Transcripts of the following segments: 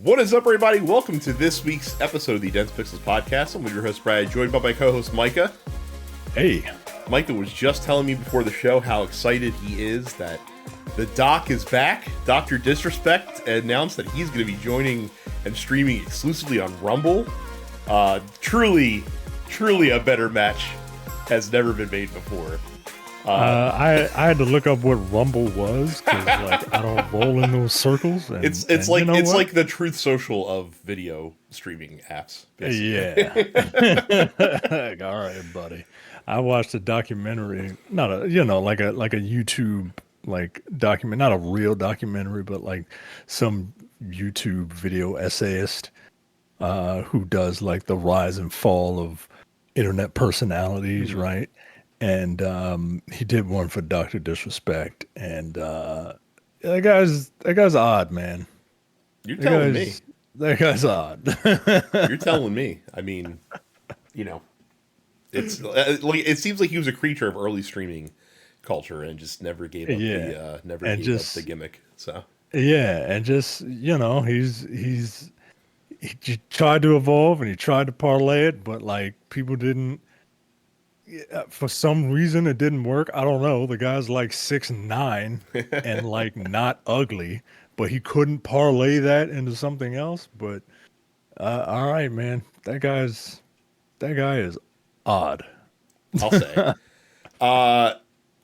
What is up, everybody? Welcome to this week's episode of the Dense Pixels podcast. I'm with your host, Brad, joined by my co-host, Micah. Hey. Micah was just telling me before the show how excited he is that the Doc is back. Dr. Disrespect announced that he's going to be joining and streaming exclusively on Rumble. Truly a better match has never been made before. I had to look up what Rumble was because I don't roll in those circles. And, it's like the Truth Social of video streaming apps. Basically. Yeah. All right, buddy. I watched a documentary, not a like a YouTube document, not a real documentary, but like some YouTube video essayist who does like the rise and fall of internet personalities, right? And he did one for Dr. Disrespect, and that guy's odd, man. You're telling me. That guy's odd. You're telling me. I mean, it's it seems like he was a creature of early streaming culture and just never gave up the gimmick. So yeah, and just he tried to evolve and he tried to parlay it, but like people didn't. For some reason it didn't work. I don't know. The guy's like 6'9" and like not ugly, but he couldn't parlay that into something else. But all right, man. That guy is odd. I'll say.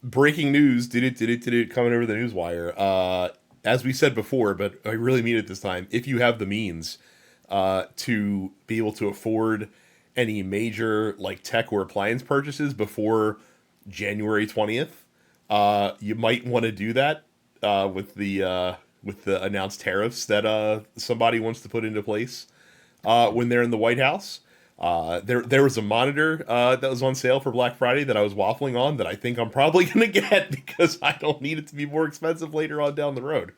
Breaking news, did it coming over the newswire. As we said before, but I really mean it this time. If you have the means to be able to afford any major like tech or appliance purchases before January 20th, you might want to do that with the announced tariffs that somebody wants to put into place when they're in the White House. There was a monitor that was on sale for Black Friday that I was waffling on that I think I'm probably going to get because I don't need it to be more expensive later on down the road.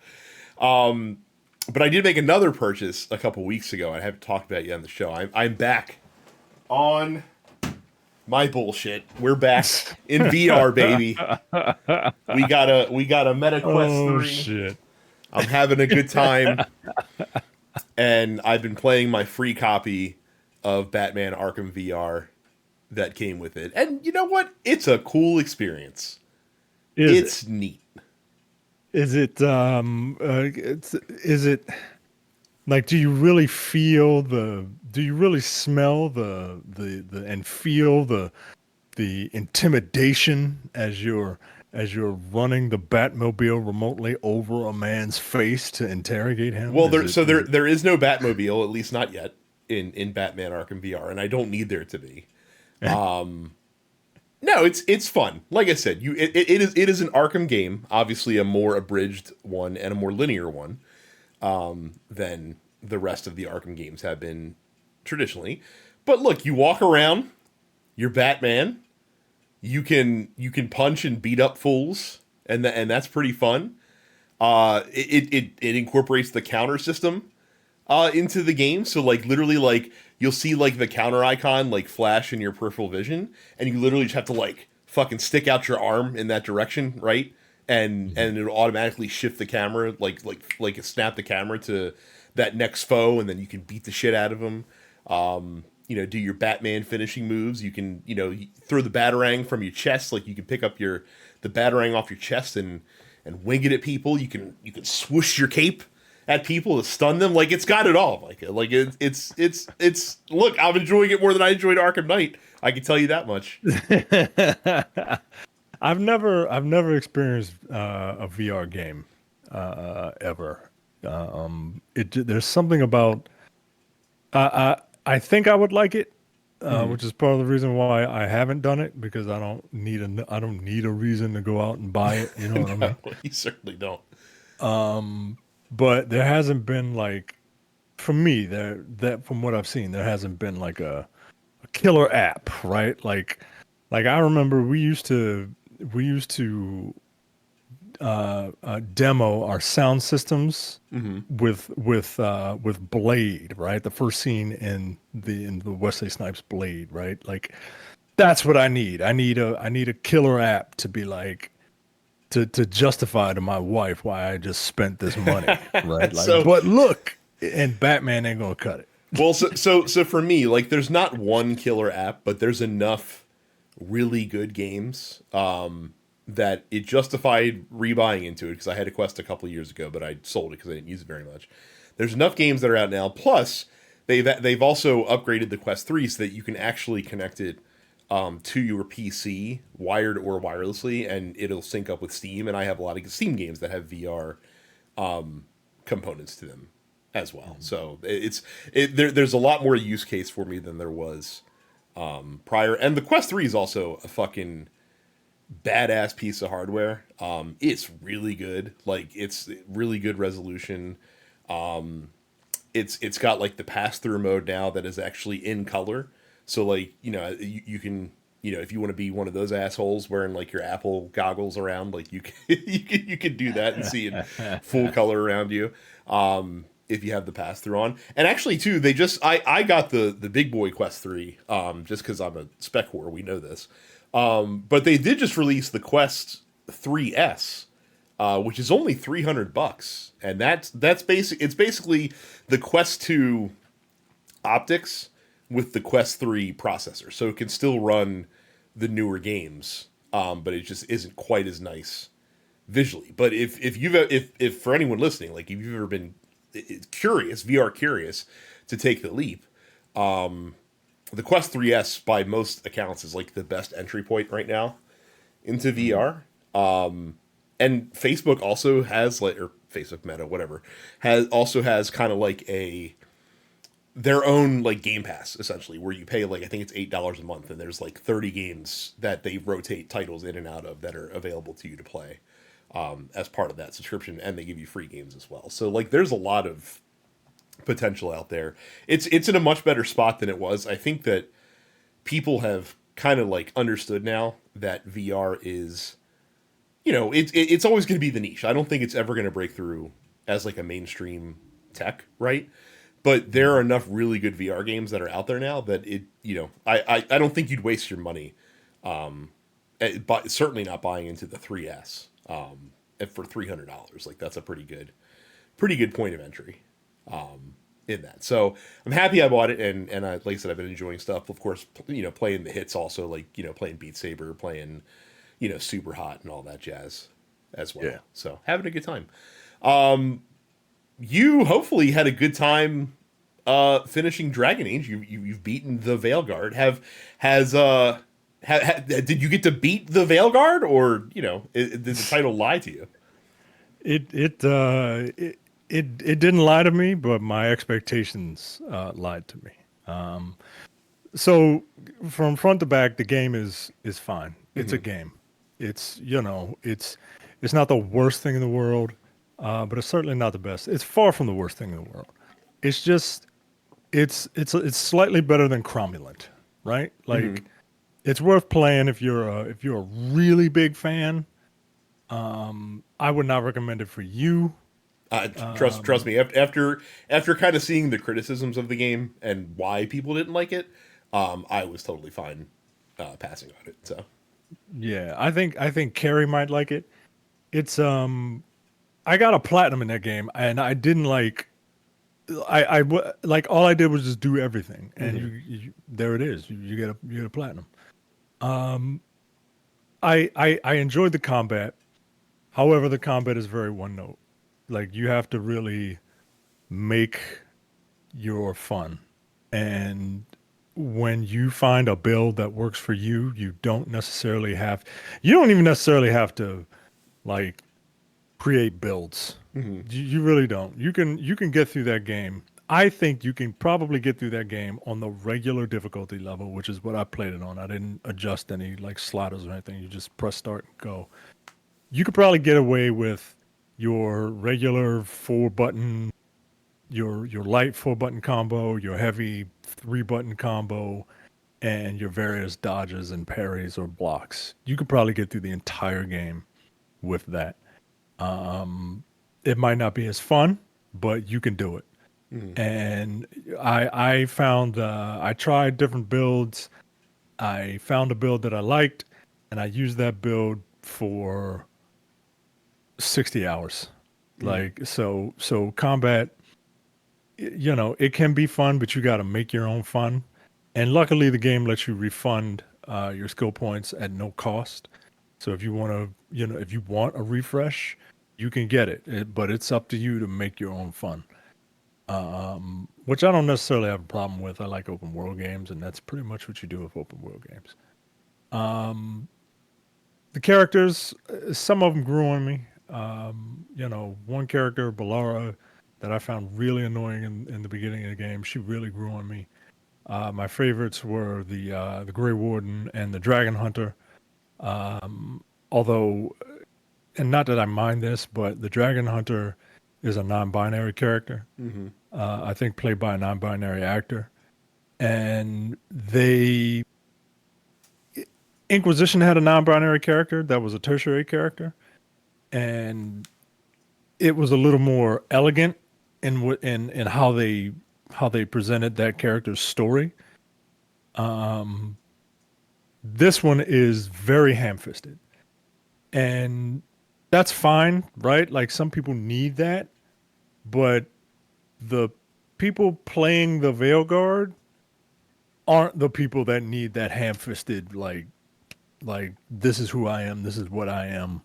But I did make another purchase a couple weeks ago. I haven't talked about it yet on the show. I'm back on my bullshit. We're back in VR, baby. We got a Meta Quest 3. Shit. I'm having a good time. And I've been playing my free copy of Batman Arkham VR that came with it. And you know what? It's a cool experience. It's neat. Is it like, do you really feel do you really smell the and feel the intimidation as you're running the Batmobile remotely over a man's face to interrogate him? Well, there is no Batmobile, at least not yet, in Batman Arkham VR, and I don't need there to be. No, it's fun. Like I said, it is an Arkham game, obviously a more abridged one and a more linear one than the rest of the Arkham games have been traditionally. But look, you walk around, you're Batman. You can punch and beat up fools, and that's pretty fun. It incorporates the counter system into the game, so like literally like you'll see like the counter icon like flash in your peripheral vision, and you literally just have to like fucking stick out your arm in that direction, right? And it'll automatically shift the camera, like snap the camera to that next foe, and then you can beat the shit out of them. Do your Batman finishing moves. You can, throw the Batarang from your chest, like you can pick up the Batarang off your chest and wing it at people. You can swoosh your cape at people to stun them. Like it's got it all. Like it's look, I'm enjoying it more than I enjoyed Arkham Knight. I can tell you that much. I've never experienced a VR game ever. There's something about I think I would like it, which is part of the reason why I haven't done it, because I don't need a reason to go out and buy it. You know what I mean? You certainly don't. But there hasn't been like, for me, that from what I've seen, there hasn't been like a killer app, right? Like I remember we used to demo our sound systems with Blade, right? The first scene in the Wesley Snipes Blade, right? Like that's what I need. I need a killer app to be like to justify to my wife why I just spent this money, right? Like, but look, And Batman ain't gonna cut it. Well, so for me, like, there's not one killer app, but there's enough really good games that it justified rebuying into it because I had a Quest a couple of years ago, but I sold it because I didn't use it very much. There's enough games that are out now. Plus, they've also upgraded the Quest 3 so that you can actually connect it to your PC, wired or wirelessly, and it'll sync up with Steam. And I have a lot of Steam games that have VR components to them as well. So there's a lot more use case for me than there was prior. And the Quest 3 is also a fucking badass piece of hardware. It's really good. Like, it's really good resolution. It's got like the pass through mode now that is actually in color. So like, you can, if you want to be one of those assholes wearing like your Apple goggles around, like you can, you can do that and see it full color around you. If you have the pass through on. And actually too, I got the big boy Quest 3, just cause I'm a spec whore. We know this. But they did just release the Quest 3S, which is only $300, and that's basic. It's basically the Quest 2 optics with the Quest 3 processor, so it can still run the newer games, but it just isn't quite as nice visually. But if for anyone listening, like if you've ever been curious, VR curious, to take the leap, the Quest 3S by most accounts is like the best entry point right now into VR. And Facebook also has like, or Facebook Meta, whatever, has kind of like their own like Game Pass essentially, where you pay like, I think it's $8 a month, and there's like 30 games that they rotate titles in and out of that are available to you to play as part of that subscription, and they give you free games as well. So like, there's a lot of potential out there. It's in a much better spot than it was. I think that people have kind of like understood now that VR is, it's always going to be the niche. I don't think it's ever going to break through as like a mainstream tech, right? But there are enough really good VR games that are out there now that I don't think you'd waste your money, but certainly not buying into the 3S for $300. Like, that's a pretty good point of entry in that. So I'm happy I bought it, and I, like I said, I've been enjoying stuff. Of course, playing the hits also, like playing Beat Saber, playing Super Hot and all that jazz as well. Yeah. So having a good time. You hopefully had a good time finishing Dragon Age. You've beaten the Veilguard. Did you get to beat the Veilguard, or did the title lie to you? It didn't lie to me, but my expectations lied to me. So from front to back, the game is fine. It's a game. It's it's not the worst thing in the world, but it's certainly not the best. It's far from the worst thing in the world. It's just it's slightly better than Cromulent, right? Like, it's worth playing if you're a really big fan. I would not recommend it for you. Trust me. After kind of seeing the criticisms of the game and why people didn't like it, I was totally fine passing on it. So Yeah, I think Carrie might like it. It's I got a platinum in that game, and I didn't like. Like, all I did was just do everything, and you there it is. You get a platinum. I enjoyed the combat. However, the combat is very one note. Like, you have to really make your fun, and when you find a build that works for you, you don't even necessarily have to like create builds. You really don't. You can get through that game. I think you can probably get through that game on the regular difficulty level, which is what I played it on. I didn't adjust any like sliders or anything. You just press start and go. You could probably get away with your regular your light 4-button combo, your heavy 3-button combo, and your various dodges and parries or blocks. You could probably get through the entire game with that. It might not be as fun, but you can do it. And I found I tried different builds. I found a build that I liked, and I used that build for 60 hours. Like, so combat you know, it can be fun, but you got to make your own fun. And luckily, the game lets you refund your skill points at no cost. So if you want to, you know, if you want a refresh, you can get it, but it's up to you to make your own fun. Which I don't necessarily have a problem with. I like open world games, and that's pretty much what you do with open world games. Um, the characters, some of them grew on me. You know, one character, Balara, that I found really annoying in the beginning of the game, she really grew on me. My favorites were the Grey Warden and the Dragon Hunter. Although, and not that I mind this, but the Dragon Hunter is a non-binary character. Mm-hmm. I think played by a non-binary actor, and they Inquisition had a non-binary character that was a tertiary character, and it was a little more elegant in how they presented that character's story. This one is very ham-fisted, and that's fine, right? Like some people need that, but the people playing the Veilguard aren't the people that need that ham-fisted like this is who I am, this is what I am,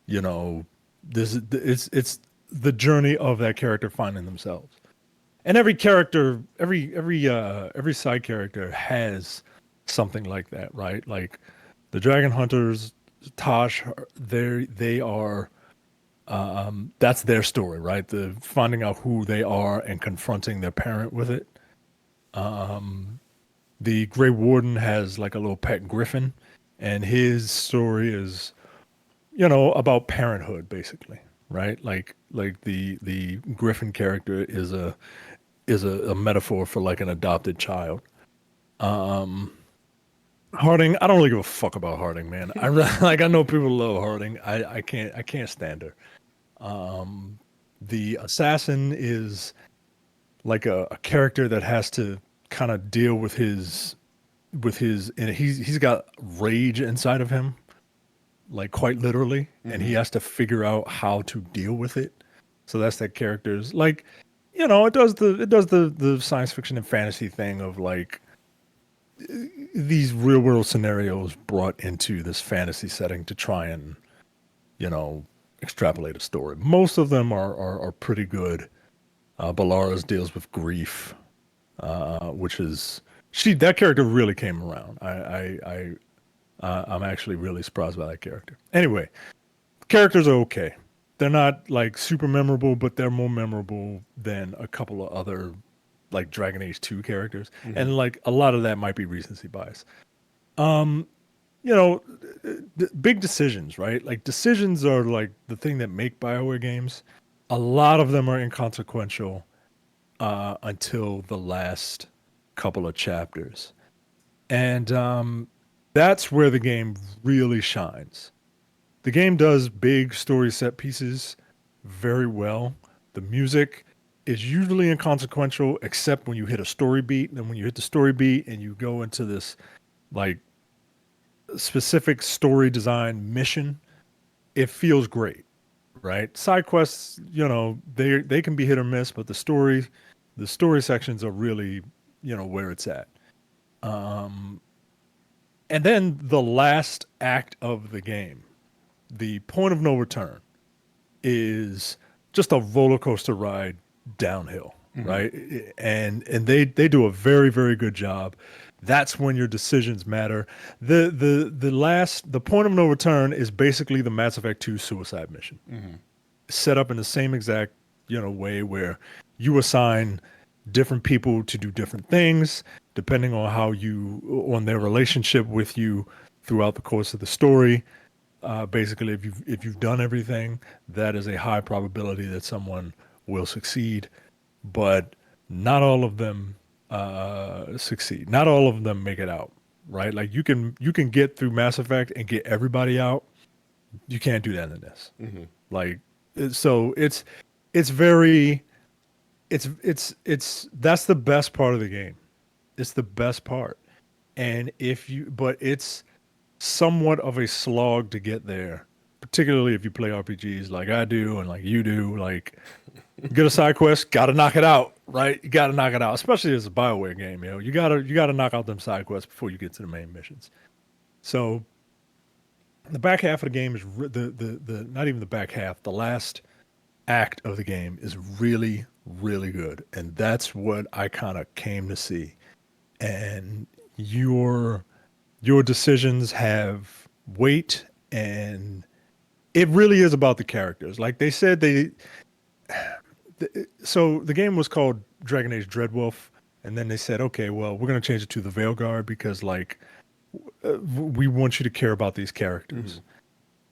you know, this is it's the journey of that character finding themselves. And every character, every side character has something like that, right? Like the Dragon Hunters, Tosh, they are that's their story, right? The finding out who they are and confronting their parent with it. The Grey Warden has like a little pet griffin, and his story is, you know, about parenthood, basically, right? Like the Griffin character is a metaphor for like an adopted child. Harding, I don't really give a fuck about Harding, man. Like I know people love Harding. I can't stand her. The assassin is like a character that has to kind of deal with his and he's got rage inside of him, like quite literally, and he has to figure out how to deal with it. So that's that character's like, you know, it does the science fiction and fantasy thing of like these real world scenarios brought into this fantasy setting to try and, you know, extrapolate a story. Most of them are pretty good. Balara's deals with grief, which is that character really came around. I'm actually really surprised by that character. Anyway, characters are okay. They're not like super memorable, but they're more memorable than a couple of other like Dragon Age 2 characters. And like a lot of that might be recency bias. You know, big decisions, right? Like decisions are like the thing that make BioWare games. A lot of them are inconsequential until the last couple of chapters. And that's where the game really shines. The game does big story set pieces very well. The music is usually inconsequential, except when you hit a story beat. And when you hit the story beat and you go into this like specific story design mission, it feels great, right? Side quests, you know, they can be hit or miss, but the story sections are really, you know, where it's at. And then the last act of the game, the point of no return, is just a roller coaster ride downhill, right? And they do a very, very good job. That's when your decisions matter. The point of no return is basically the Mass Effect 2 suicide mission, set up in the same exact, you know, way where you assign different people to do different things depending on on their relationship with you throughout the course of the story. Basically, if you've done everything, that is a high probability that someone will succeed, but not all of them succeed. Not all of them make it out, right? Like you can get through Mass Effect and get everybody out. You can't do that in this. Like, so it's that's the best part of the game. It's the best part, and but it's somewhat of a slog to get there, particularly if you play RPGs like I do and like you do. Like You get a side quest, got to knock it out, right? You got to knock it out, especially as a BioWare game. You got to knock out them side quests before you get to the main missions. So the back half of the game is the not even the back half. The last act of the game is really really good, and that's what I kind of came to see. And your decisions have weight, and it really is about the characters. Like they said, so the game was called Dragon Age Dreadwolf, and then they said, okay, well, we're going to change it to the Veilguard because like we want you to care about these characters.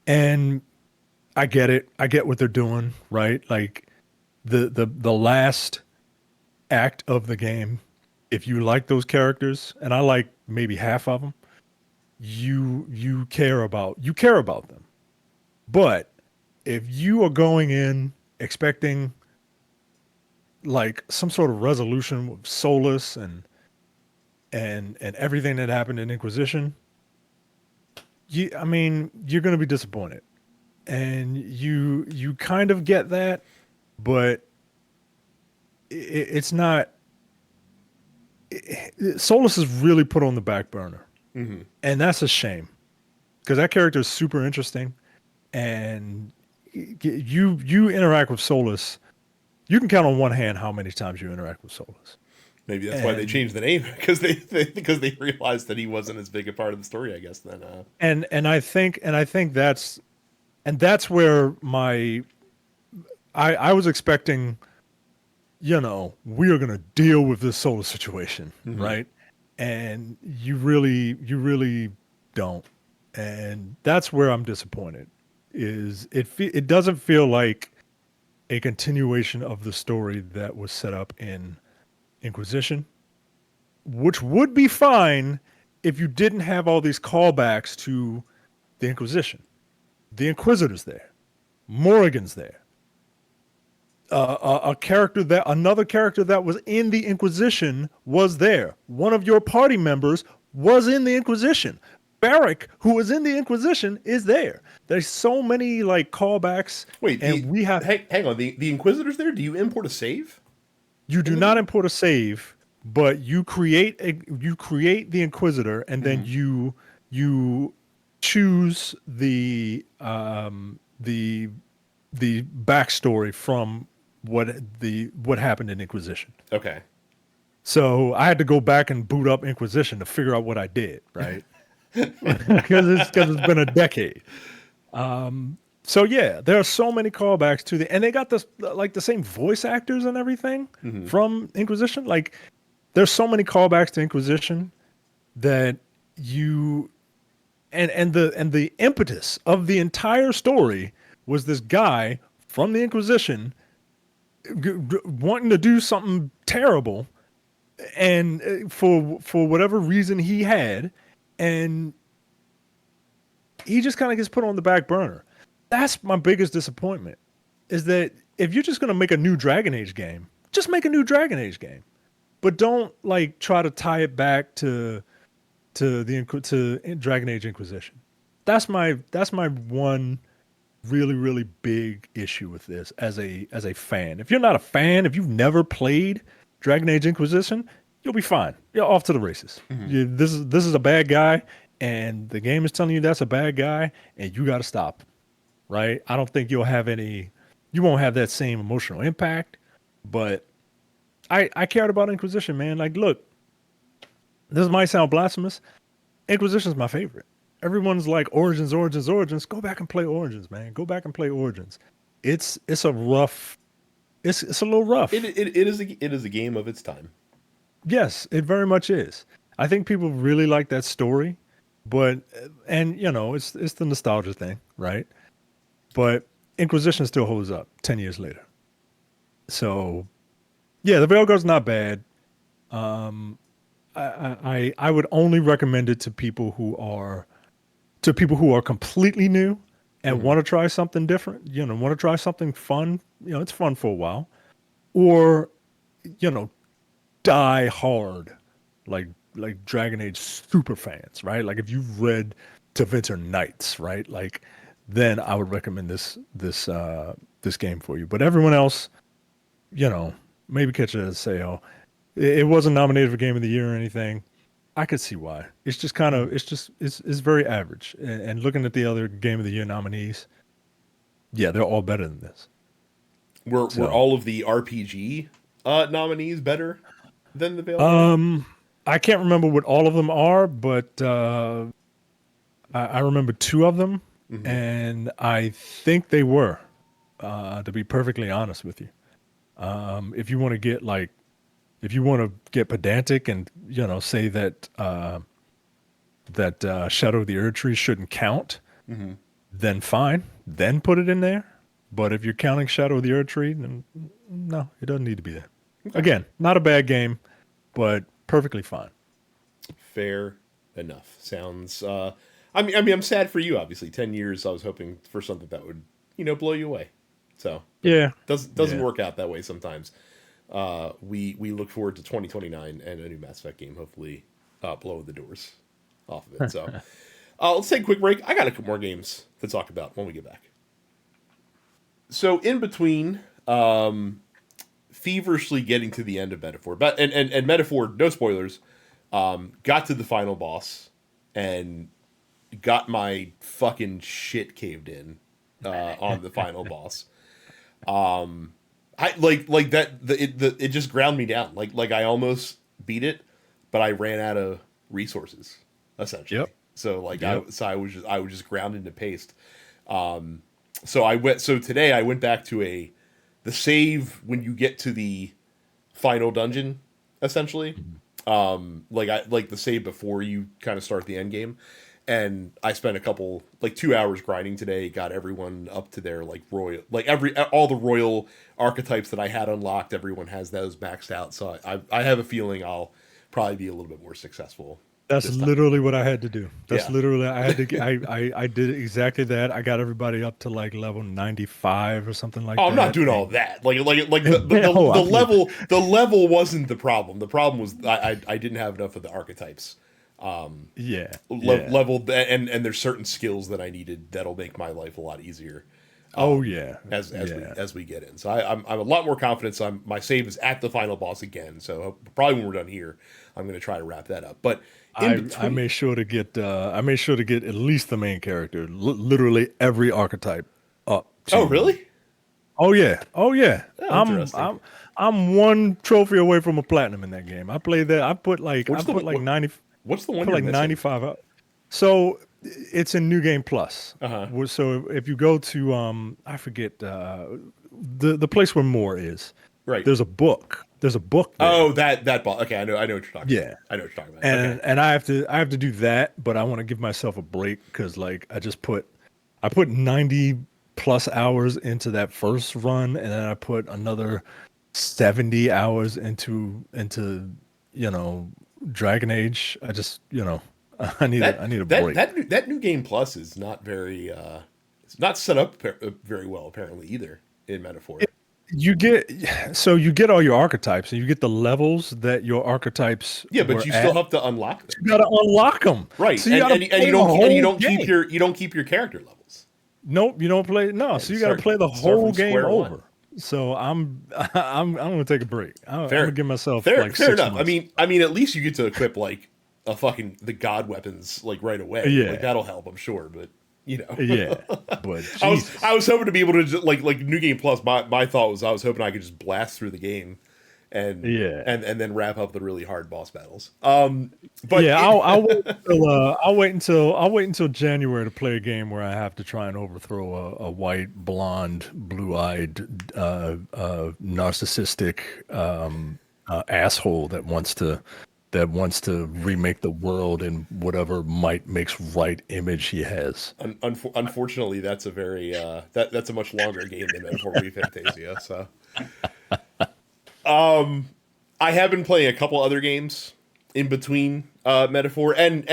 And I get it. I get what they're doing, right? Like the last act of the game, if you like those characters, and I like maybe half of them, you care about them. But if you are going in expecting like some sort of resolution with Solus and everything that happened in Inquisition, I mean, you're going to be disappointed. And you kind of get that, but it's not. Solus is really put on the back burner, and that's a shame because that character is super interesting, and you interact with Solus. You can count on one hand how many times you interact with Solus. Maybe that's why they changed the name because they realized that he wasn't as big a part of the story, I guess. Then, and I think that's where I was expecting, we are going to deal with this Solus situation, right? And you really don't, and that's where I'm disappointed. Is it doesn't feel like a continuation of the story that was set up in Inquisition, which would be fine if you didn't have all these callbacks to the Inquisition. The Inquisitor's there, Morrigan's there. Another character that was in the Inquisition was there. One of your party members was in the Inquisition. Barrick, who was in the Inquisition, is there. There's so many like callbacks. Wait, hang on. The Inquisitor's there. Do you import a save? You do not import a save, but you create the Inquisitor, and then you choose the backstory from what happened in Inquisition. Okay. So I had to go back and boot up Inquisition to figure out what I did, right? Because it's been a decade. So yeah, there are so many callbacks to and they got this like the same voice actors and everything from Inquisition. Like there's so many callbacks to Inquisition that and the impetus of the entire story was this guy from the Inquisition wanting to do something terrible, and for whatever reason he had, and he just kind of gets put on the back burner. That's my biggest disappointment, is that if you're just going to make a new Dragon Age game, just make a new Dragon Age game, but don't like try to tie it back to Dragon Age Inquisition. That's my one really really big issue with this as a fan. If you're not a fan, if you've never played Dragon Age Inquisition, you'll be fine. You're off to the races. This is a bad guy, and the game is telling you that's a bad guy, and you got to stop him, right? I don't think you won't have that same emotional impact, but I cared about Inquisition, man. Like, look, this might sound blasphemous. Inquisition's my favorite. Everyone's like Origins. Go back and play Origins, man. Go back and play Origins. It's a little rough. It is a game of its time. Yes, it very much is. I think people really like that story, but it's the nostalgia thing, right? But Inquisition still holds up 10 years later. So yeah, the Veilguard's not bad. I would only recommend it to people who are completely new and want to try something different, want to try something fun. It's fun for a while, or die hard like Dragon Age super fans, right? Like if you've read Tevinter Nights, right? Like then I would recommend this game for you. But everyone else, maybe catch it at a sale. It wasn't nominated for Game of the Year or anything. I could see why. It's just kind of, it's very average. And looking at the other Game of the Year nominees, yeah, they're all better than this. Were So, all of the RPG nominees better than the Veilguard? I can't remember what all of them are, but I remember two of them, Mm-hmm. and I think they were, to be perfectly honest with you. If you want to get like, if you want to get pedantic and say that Shadow of the Erd Tree shouldn't count, Mm-hmm. then fine, then put it in there. But if you're counting Shadow of the Erd Tree, then no, it doesn't need to be there. Okay. Again, not a bad game, but perfectly fine. Fair enough. Sounds. I mean, I'm sad for you. Obviously, 10 years. I was hoping for something that would, blow you away. So, but Yeah, doesn't yeah. work out that way sometimes. We look forward to 2029 and a new Mass Effect game. Hopefully, blowing the doors off of it. So, let's take a quick break. I got a couple more games to talk about when we get back. So, in between, feverishly getting to the end of Metaphor, but and Metaphor, no spoilers. Got to the final boss and got my fucking shit caved in on the final boss. I like that it just ground me down. Like I almost beat it, but I ran out of resources essentially. Yep, So like yep. I was just ground into paste. So today I went back to the save when you get to the final dungeon essentially. Like the save before you kind of start the end game. And I spent 2 hours grinding today, got everyone up to their like royal, like all the royal archetypes that I had unlocked, everyone has those maxed out. So I have a feeling I'll probably be a little bit more successful That's this time. literally what I had to do. That's Yeah. literally I had to get, I did exactly that. I got everybody up to like level 95 or something like Oh, I'm not that. doing all And that. Like the, oh, the I mean, level wasn't the problem. The problem was I didn't have enough of the archetypes. yeah, yeah. Leveled, and there's certain skills that I needed that'll make my life a lot easier Oh yeah, as yeah. we get in. So I'm a lot more confident. So my save is at the final boss again. So probably when we're done here, I'm going to try to wrap that up. But in I between, made sure to get at least the main character, literally every archetype up oh to. really? Oh yeah, oh yeah. Oh, interesting. I'm one trophy away from a platinum in that game. I played that. I What's the put like what, 90. what's the one Put you're like missing? 95 up. So it's in New Game Plus. Uh huh. So if you go to I forget the place where Moore is, Right. there's a book. There's a book Oh, there. that ball. Okay, I know what you're talking about. Yeah. I know what you're talking about. Okay. And I have to do that, but I want to give myself a break because like I put 90 plus hours into that first run, and then I put another 70 hours into you know Dragon Age. I need a break. That new game plus is not very it's not set up very well apparently either in Metaphor. You get you get all your archetypes and you get the levels that your archetypes Yeah, but were you still at. have to unlock them. You gotta unlock them. Right. So you gotta And play the you whole don't keep game. your character levels. Nope, you don't play. No, Yeah, so you gotta play the start whole from game square one. over. So I'm gonna take a break. I'm gonna Fair, give myself like fair six enough. I months. mean, I mean, at least you get to equip like a fucking the god weapons like right away. Like Yeah, that'll help, I'm sure. But yeah. But I Jesus, was hoping to be able to just, like New Game Plus. My thought was I was hoping I could just blast through the game and yeah, and then wrap up the really hard boss battles. But yeah. I'll wait until January to play a game where I have to try and overthrow a white, blonde, blue-eyed, narcissistic asshole that wants to remake the world in whatever might makes right image he has. unfortunately, that's a very that's a much longer game than Metaphor Fantasia. So I have been playing a couple other games in between Metaphor and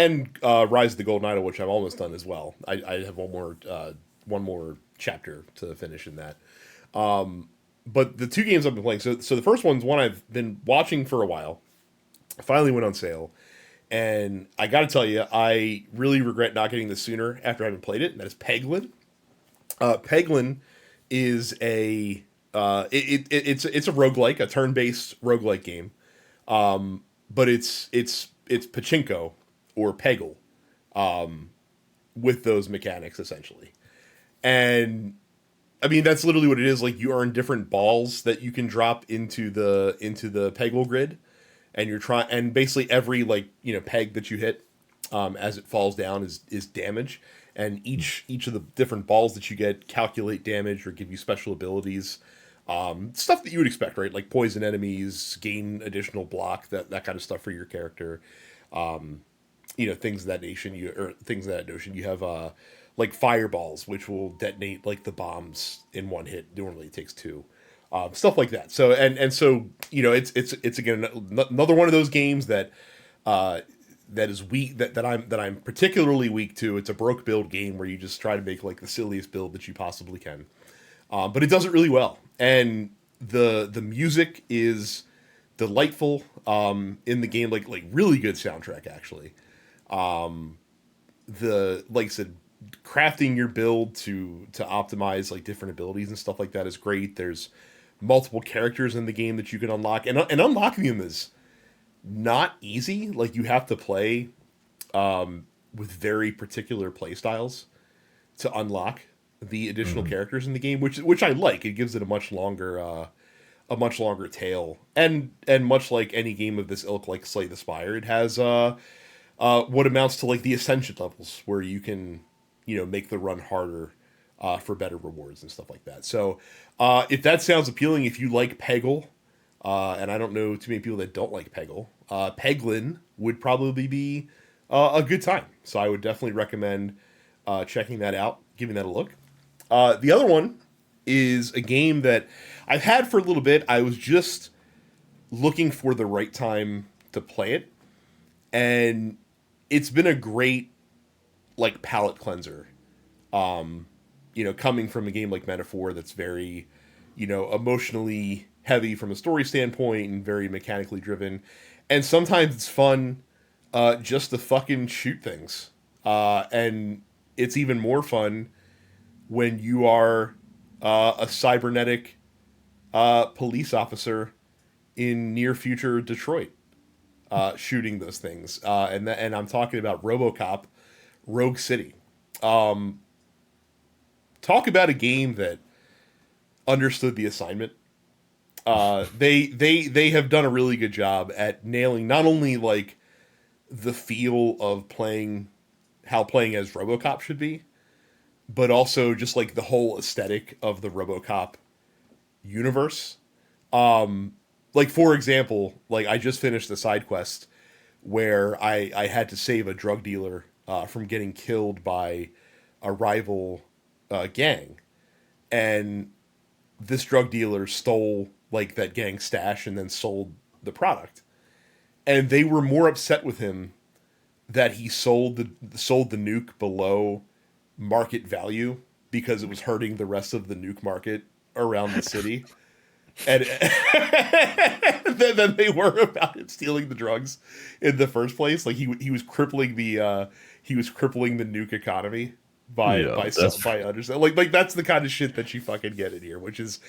Rise of the Golden Idol, which I'm almost done as well. I have one more chapter to finish in that. But the two games I've been playing, so the first one's one I've been watching for a while. Finally went on sale, and I got to tell you, I really regret not getting this sooner after having played it. And that is Peglin. Peglin is a It's a roguelike, a turn-based roguelike game. But it's pachinko or Peggle with those mechanics essentially. And I mean that's literally what it is. Like you earn different balls that you can drop into the Peggle grid, and you're trying, and basically every peg that you hit as it falls down is damage, and each of the different balls that you get calculate damage or give you special abilities. Stuff that you would expect, right? Like poison enemies, gain additional block, that kind of stuff for your character. Things of that nation. You have like fireballs, which will detonate like the bombs in one hit. Normally it takes two. Stuff like that. So so it's again another one of those games that is weak, that I'm particularly weak to. It's a broke build game where you just try to make like the silliest build that you possibly can. But it does it really well, and the music is delightful in the game, like really good soundtrack actually. The like I said, crafting your build to optimize like different abilities and stuff like that is great. There's multiple characters in the game that you can unlock, and unlocking them is not easy. Like you have to play with very particular play styles to unlock the additional characters in the game, which I like. It gives it a much longer tail, and much like any game of this ilk, like Slay the Spire, it has what amounts to like the ascension levels, where you can make the run harder for better rewards and stuff like that. So if that sounds appealing, if you like Peggle, and I don't know too many people that don't like Peggle, Peglin would probably be a good time. So I would definitely recommend checking that out, giving that a look. The other one is a game that I've had for a little bit. I was just looking for the right time to play it, and it's been a great like palate cleanser. Coming from a game like Metaphor that's very, emotionally heavy from a story standpoint and very mechanically driven, and sometimes it's fun just to fucking shoot things. And it's even more fun when you are a cybernetic police officer in near future Detroit, shooting those things. And I'm talking about Robocop, Rogue City. Talk about a game that understood the assignment. They have done a really good job at nailing not only like the feel of how playing as Robocop should be, but also just like the whole aesthetic of the Robocop universe. Like for example, like I just finished the side quest where I had to save a drug dealer from getting killed by a rival gang, and this drug dealer stole like that gang stash and then sold the product, and they were more upset with him that he sold the nuke below market value because it was hurting the rest of the nuke market around the city. And then they were about it stealing the drugs in the first place. Like he was crippling the nuke economy by understanding. Like that's the kind of shit that you fucking get in here, which is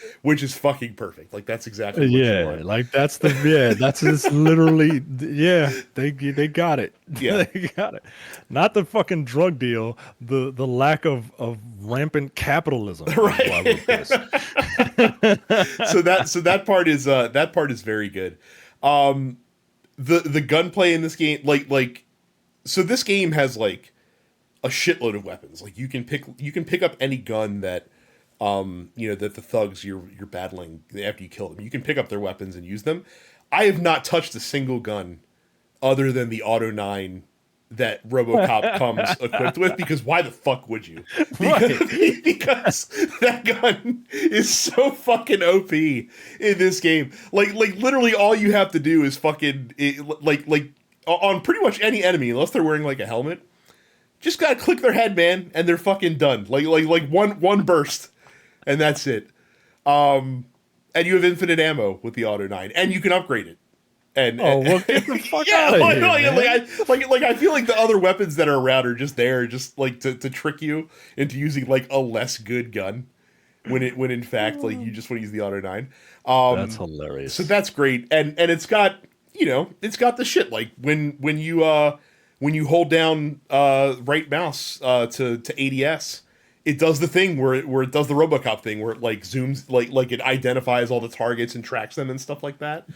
fucking perfect. Like that's exactly what you want. Like that's just literally they got it. Yeah. They got it. Not the fucking drug deal, the lack of rampant capitalism. Right. So that part is very good. The gunplay in this game, so this game has like a shitload of weapons. Like you can pick up any gun that that the thugs you're battling after you kill them. You can pick up their weapons and use them. I have not touched a single gun other than the Auto 9 that Robocop comes equipped with, because why the fuck would you? Because that gun is so fucking OP in this game. Like literally all you have to do is fucking on pretty much any enemy, unless they're wearing like a helmet, just gotta click their head, man, and they're fucking done. Like one burst, and that's it. And you have infinite ammo with the Auto 9, and you can upgrade it. And well, get the fuck out of here, I feel like the other weapons that are around are just there, just like to trick you into using like a less good gun. when in fact like you just want to use the auto 9. That's So hilarious. that's great, and it's got, it's got the shit like when you hold down right mouse to ADS, it does the thing where it does the Robocop thing where it like zooms, like it identifies all the targets and tracks them and stuff like that.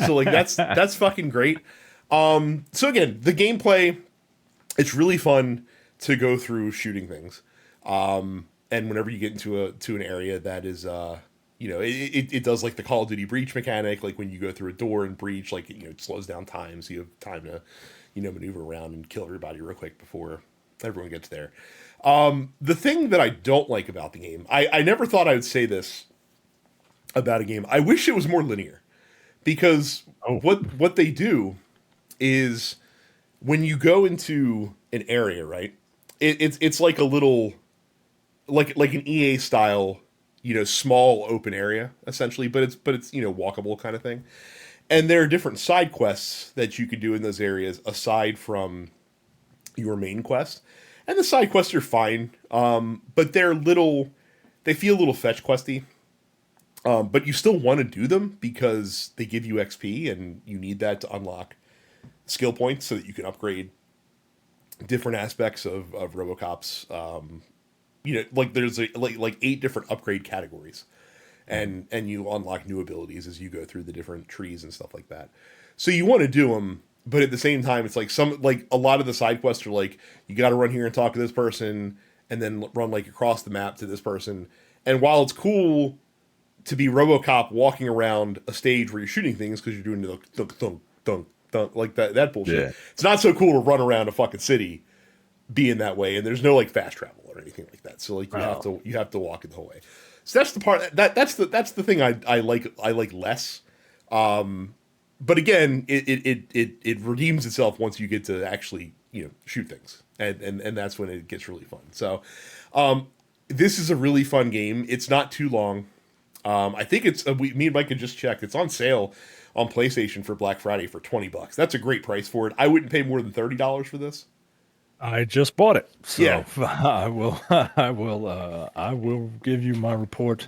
So like that's fucking great. So again, the gameplay, it's really fun to go through shooting things. And whenever you get to an area that is it does like the Call of Duty breach mechanic, like when you go through a door and breach, like it slows down time so you have time to maneuver around and kill everybody real quick before everyone gets there. The thing that I don't like about the game, I never thought I would say this about a game. I wish it was more linear, because what they do is when you go into an area, right? It's like a little like an EA style, small open area essentially, but it's walkable kind of thing. And there are different side quests that you could do in those areas aside from your main quest. And the side quests are fine, but they feel a little fetch questy. But you still want to do them because they give you XP, and you need that to unlock skill points so that you can upgrade different aspects of Robocop's. Like there's like 8 different upgrade categories, and you unlock new abilities as you go through the different trees and stuff like that. So you want to do them, but at the same time, it's like a lot of the side quests are like, you got to run here and talk to this person, and then run like across the map to this person. And while it's cool to be Robocop walking around a stage where you're shooting things because you're doing the thunk thunk thunk thunk like that bullshit, Yeah. it's not so cool to run around a fucking city being that way, and there's no like fast travel or anything like that. So like you have to walk it the whole way. So that's the part that's the thing I like less. But again, it redeems itself once you get to actually shoot things, and that's when it gets really fun. So this is a really fun game. It's not too long. I think it's me and Micah just checked. It's on sale on PlayStation for Black Friday for $20. That's a great price for it. I wouldn't pay more than $30 for this. I just bought it, so Yeah. I will give you my report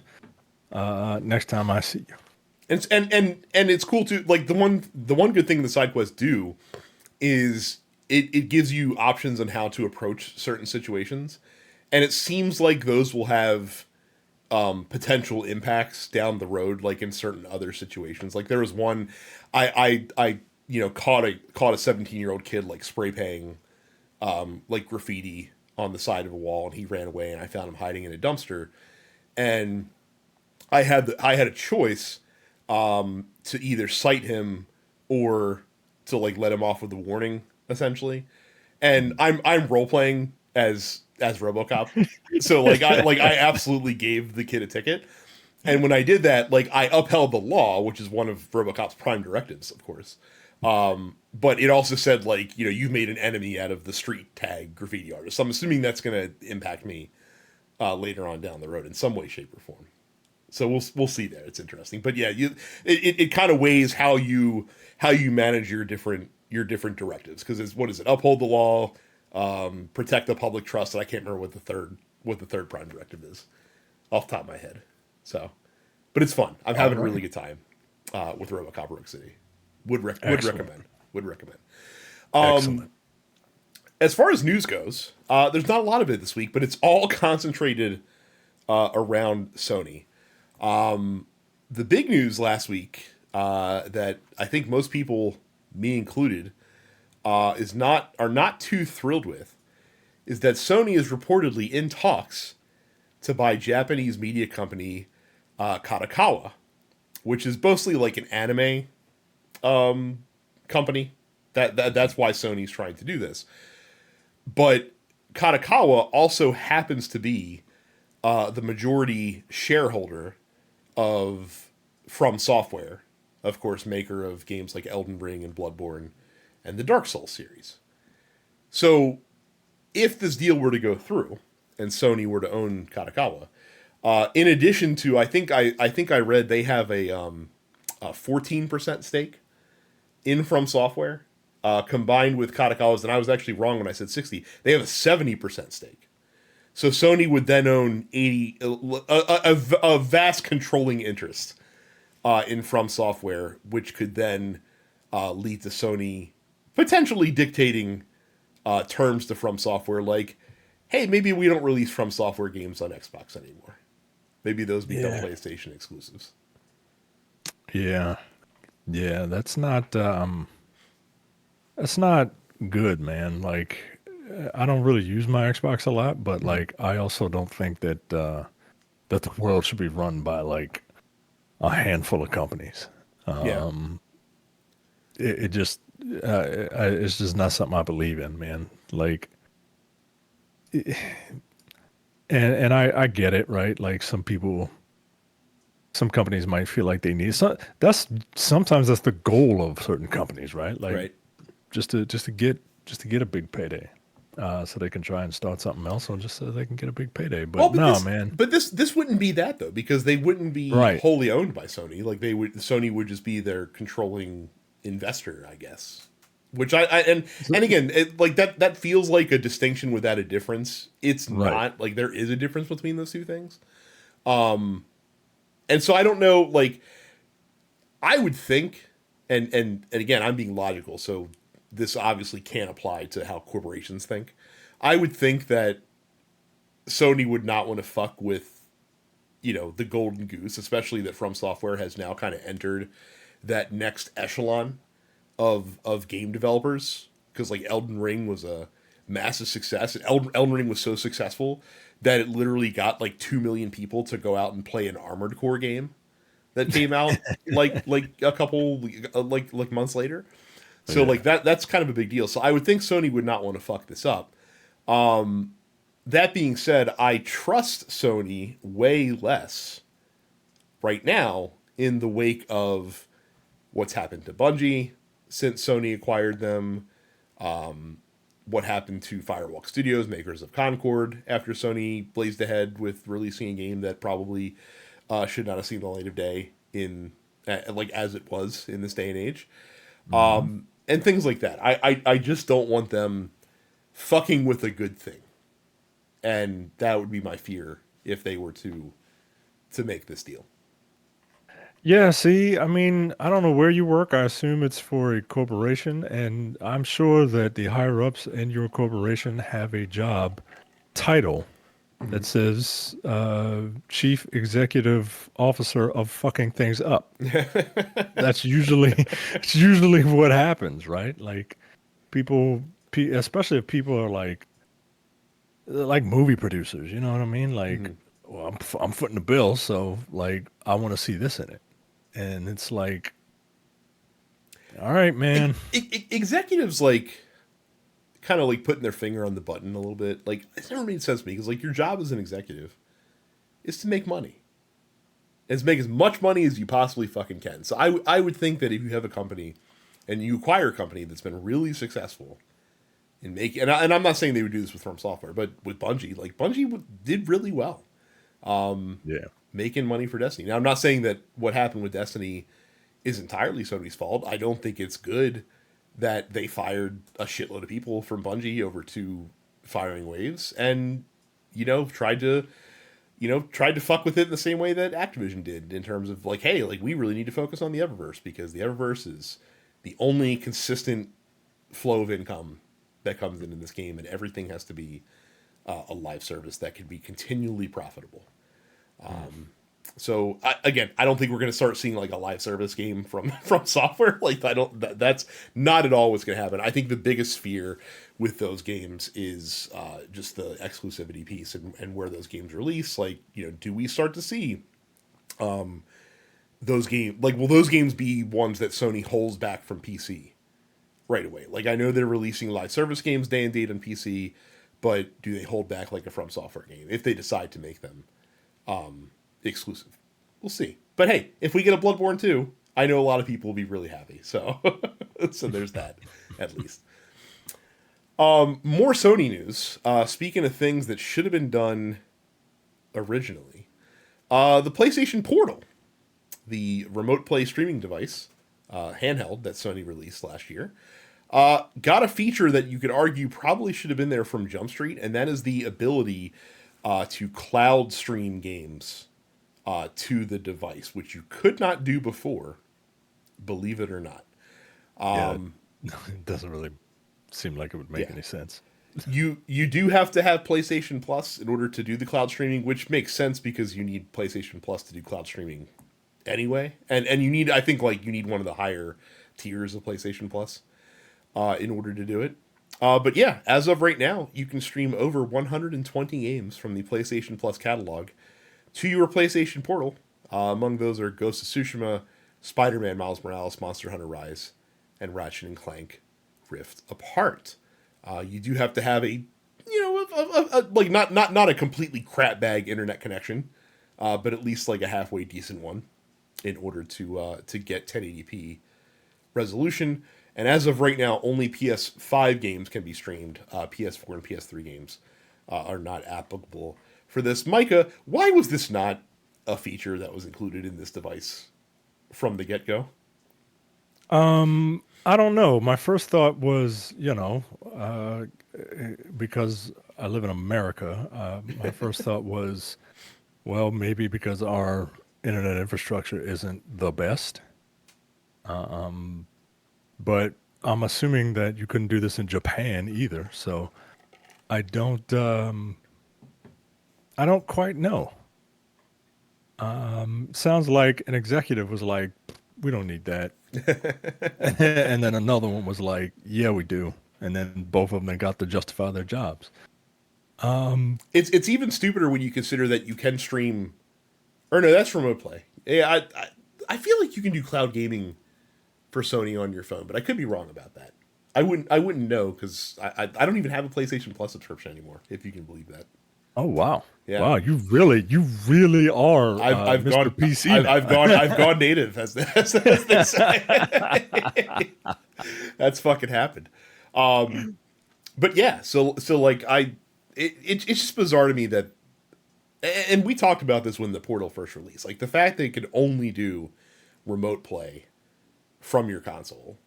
next time I see you. And it's cool too. Like the one good thing the side quests do is it gives you options on how to approach certain situations, and it seems like those will have potential impacts down the road, like in certain other situations. Like there was one, I caught a 17-year-old kid like spray painting like graffiti on the side of a wall, and he ran away, and I found him hiding in a dumpster, and I had a choice to either cite him or to like let him off with a warning, essentially. And I'm role playing as Robocop, so I absolutely gave the kid a ticket. And when I did that, like I upheld the law, which is one of Robocop's prime directives, of course. But it also said like you've made an enemy out of the street tag graffiti artist. So I'm assuming that's going to impact me later on down the road in some way, shape, or form. So we'll see there. It's interesting, but yeah, it kind of weighs how you manage your different directives, because it's, what is it? Uphold the law, protect the public trust, and I can't remember what the third prime directive is off the top of my head. So, but it's fun. I'm having a really good time with Robocop Rogue City. Would recommend. Excellent. As far as news goes, there's not a lot of it this week, but it's all concentrated around Sony. The big news last week that I think most people, me included, are not too thrilled with, is that Sony is reportedly in talks to buy Japanese media company Kadokawa, which is mostly like an anime company. That's why Sony's trying to do this. But Kadokawa also happens to be the majority shareholder of FromSoftware, of course, maker of games like Elden Ring and Bloodborne and the Dark Souls series. So if this deal were to go through and Sony were to own Kadokawa, in addition to, I think I read they have a 14% stake in FromSoftware, combined with Kadokawa's, and I was actually wrong when I said 60. They have a 70% stake. So Sony would then own a vast controlling interest in FromSoftware, which could then lead to Sony potentially dictating terms to FromSoftware, like, hey, maybe we don't release FromSoftware games on Xbox anymore. Maybe those become PlayStation exclusives. Yeah. Yeah, that's not good, man. Like I don't really use my Xbox a lot, but like I also don't think that the world should be run by like a handful of companies. Yeah. It just it's just not something I believe in, man. Like and I get it, right? Like some companies might feel like they need so that's sometimes that's the goal of certain companies, right? Like Right. just to get a big payday, so they can try and start something else, or just so they can get a big payday. Well, But but no, this man, but this wouldn't be that though, because they wouldn't be right? wholly owned by Sony. Like Sony would just be their controlling investor, I guess. Which and again, like that feels like a distinction without a difference. It's Right. not. Like, there is a difference between those two things. And so I don't know, like, I would think, and again, I'm being logical, so this obviously can't apply to how corporations think. I would think that Sony would not want to fuck with, the golden goose, especially that From Software has now kind of entered that next echelon of game developers, because like Elden Ring was a massive success, and Elden Ring was so successful that it literally got like 2 million people to go out and play an Armored Core game that came out like a couple like months later. So Yeah. like that's kind of a big deal. So I would think Sony would not want to fuck this up. That being said, I trust Sony way less right now in the wake of what's happened to Bungie since Sony acquired them, what happened to Firewalk Studios, makers of Concord, after Sony blazed ahead with releasing a game that probably should not have seen the light of day in like as it was in this day and age, Hmm. and things like that. I just don't want them fucking with a good thing, and that would be my fear if they were to make this deal. Yeah, see, I mean, I don't know where you work. I assume it's for a corporation, and I'm sure that the higher ups in your corporation have a job title Mm-hmm. that says Chief Executive Officer of fucking things up. That's usually it's usually what happens, right? Like especially if people are like movie producers, you know what I mean? Like, Mm-hmm. well, I'm footing the bill, so like I want to see this in it, and it's like, all right, man. Executives like kind of like putting their finger on the button a little bit. Like, it's never made sense to me, because like your job as an executive is to make money. Is to make as much money as you possibly fucking can. So I would think that if you have a company and you acquire a company that's been really successful in making, and I'm not saying they would do this with From Software, but with Bungie, like Bungie did really well Yeah. making money for Destiny. Now, I'm not saying that what happened with Destiny is entirely Sony's fault. I don't think it's good that they fired a shitload of people from Bungie over to Firing Waves, and tried to fuck with it in the same way that Activision did, in terms of like, hey, like, we really need to focus on the Eververse, because the Eververse is the only consistent flow of income that comes in this game, and everything has to be a live service that can be continually profitable. So again, I don't think we're going to start seeing like a live service game from software. Like, I don't. That's not at all what's going to happen. I think the biggest fear with those games is just the exclusivity piece, and where those games release. Like, do we start to see those games? Like, will those games be ones that Sony holds back from PC right away? Like, I know they're releasing live service games day and date on PC, but do they hold back like a From Software game if they decide to make them exclusive? We'll see. But hey, if we get a Bloodborne 2, I know a lot of people will be really happy. So so there's that, at least. More Sony news. Speaking of things that should have been done originally, the PlayStation Portal, the remote play streaming device, handheld that Sony released last year, got a feature that you could argue probably should have been there from Jump Street, and that is the ability to cloud stream games to the device, which you could not do before, believe it or not. Yeah, it doesn't really seem like it would make Yeah. any sense. You do have to have PlayStation Plus in order to do the cloud streaming, which makes sense because you need PlayStation Plus to do cloud streaming anyway. And you need, I think, like, you need one of the higher tiers of PlayStation Plus in order to do it. But yeah, as of right now, you can stream over 120 games from the PlayStation Plus catalog to your PlayStation Portal. Among those are Ghost of Tsushima, Spider-Man, Miles Morales, Monster Hunter Rise, and Ratchet and Clank Rift Apart. You do have to have a, like not a completely crap bag internet connection, but at least like a halfway decent one, in order to get 1080p resolution. And as of right now, only PS5 games can be streamed. PS4 and PS3 games are not applicable for this. Micah, why was this not a feature that was included in this device from the get-go? I don't know. My first thought was, because I live in America, my first thought was, well, maybe because our internet infrastructure isn't the best. But I'm assuming that you couldn't do this in Japan either. So I don't quite know. Sounds like an executive was like, we don't need that. And then another one was like, yeah, we do. And then both of them got to justify their jobs. It's even stupider when you consider that you can stream, or no, that's remote play. Yeah, I feel like you can do cloud gaming for Sony on your phone, but I could be wrong about that. I wouldn't know because I don't even have a PlayStation Plus subscription anymore, if you can believe that. Oh wow! Yeah. Wow, you really are. I've Mr. gone PC. I've gone native as they say. That's fucking happened. But yeah, so like it's just bizarre to me that, and we talked about this when the Portal first released, like the fact that it could only do remote play from your console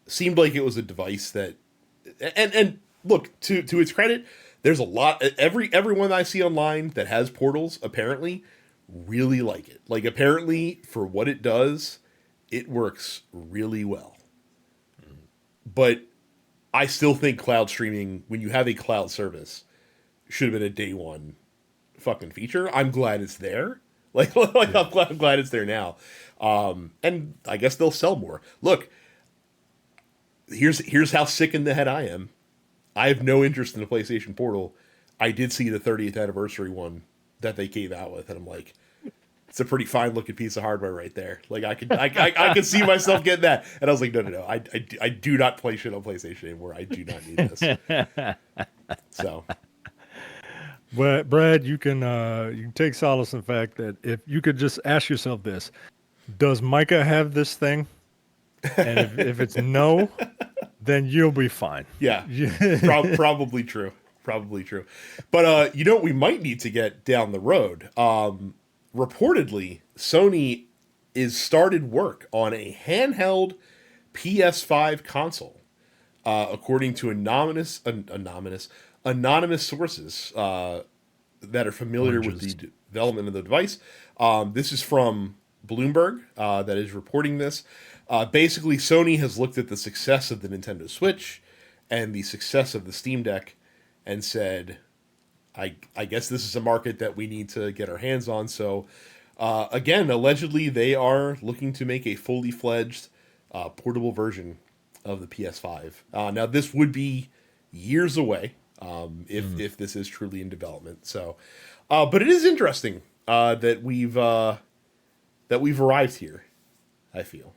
seemed like it was a device that, and look, to its credit, there's a lot, everyone I see online that has portals apparently really like it. Like, apparently for what it does, it works really well. But I still think cloud streaming, when you have a cloud service, should have been a day one fucking feature. I'm glad it's there. I'm glad it's there now. And I guess they'll sell more. Look, here's how sick in the head I am. I have no interest in the PlayStation Portal. I did see the 30th anniversary one that they came out with, and I'm like, it's a pretty fine looking piece of hardware right there. Like, I could see myself getting that. And I was like, no. I do not play shit on PlayStation anymore. I do not need this. So, But Brad, you can take solace in the fact that if you could just ask yourself this: does Micah have this thing? And if it's no, then you'll be fine. yeah, probably true. Probably true. But what we might need to get down the road. Reportedly, Sony is started work on a handheld PS5 console, according to anonymous sources that are familiar with the development of the device. This is from Bloomberg that is reporting this. Basically, Sony has looked at the success of the Nintendo Switch and the success of the Steam Deck and said, I guess this is a market that we need to get our hands on. So, again, allegedly, they are looking to make a fully fledged portable version of the PS5. Now, this would be years away if this is truly in development. So, but it is interesting that we've arrived here, I feel.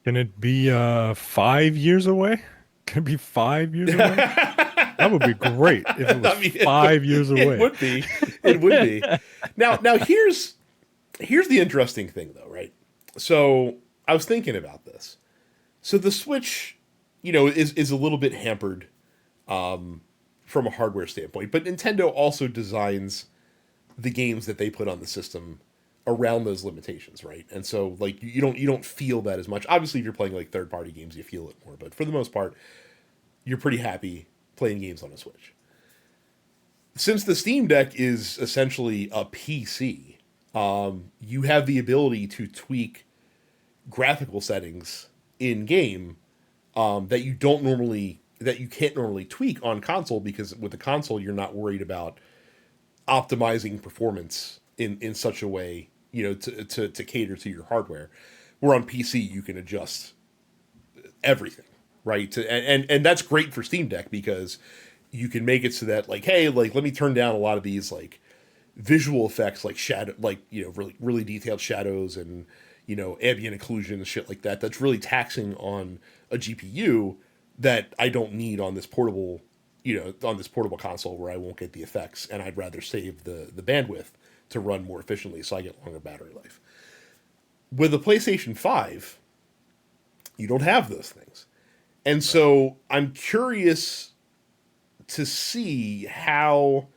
Can it be 5 years away? Can it be 5 years away? That would be great if it was 5 years away. It would be. It would be. Now here's the interesting thing, though, right? So I was thinking about this. So the Switch, is a little bit hampered from a hardware standpoint, but Nintendo also designs the games that they put on the system around those limitations, right? And so, like, you don't feel that as much. Obviously, if you're playing like third-party games, you feel it more. But for the most part, you're pretty happy playing games on a Switch. since the Steam Deck is essentially a PC, you have the ability to tweak graphical settings in game that you can't normally tweak on console, because with the console you're not worried about optimizing performance in such a way, to cater to your hardware. Where on PC you can adjust everything, right? And that's great for Steam Deck, because you can make it so that, like, hey, like, let me turn down a lot of these like visual effects, like shadow, like, really really detailed shadows and ambient occlusion and shit like that. That's really taxing on a GPU that I don't need on this portable, on this portable console where I won't get the effects, and I'd rather save the bandwidth to run more efficiently so I get longer battery life. With a PlayStation 5, you don't have those things. And so I'm curious to see how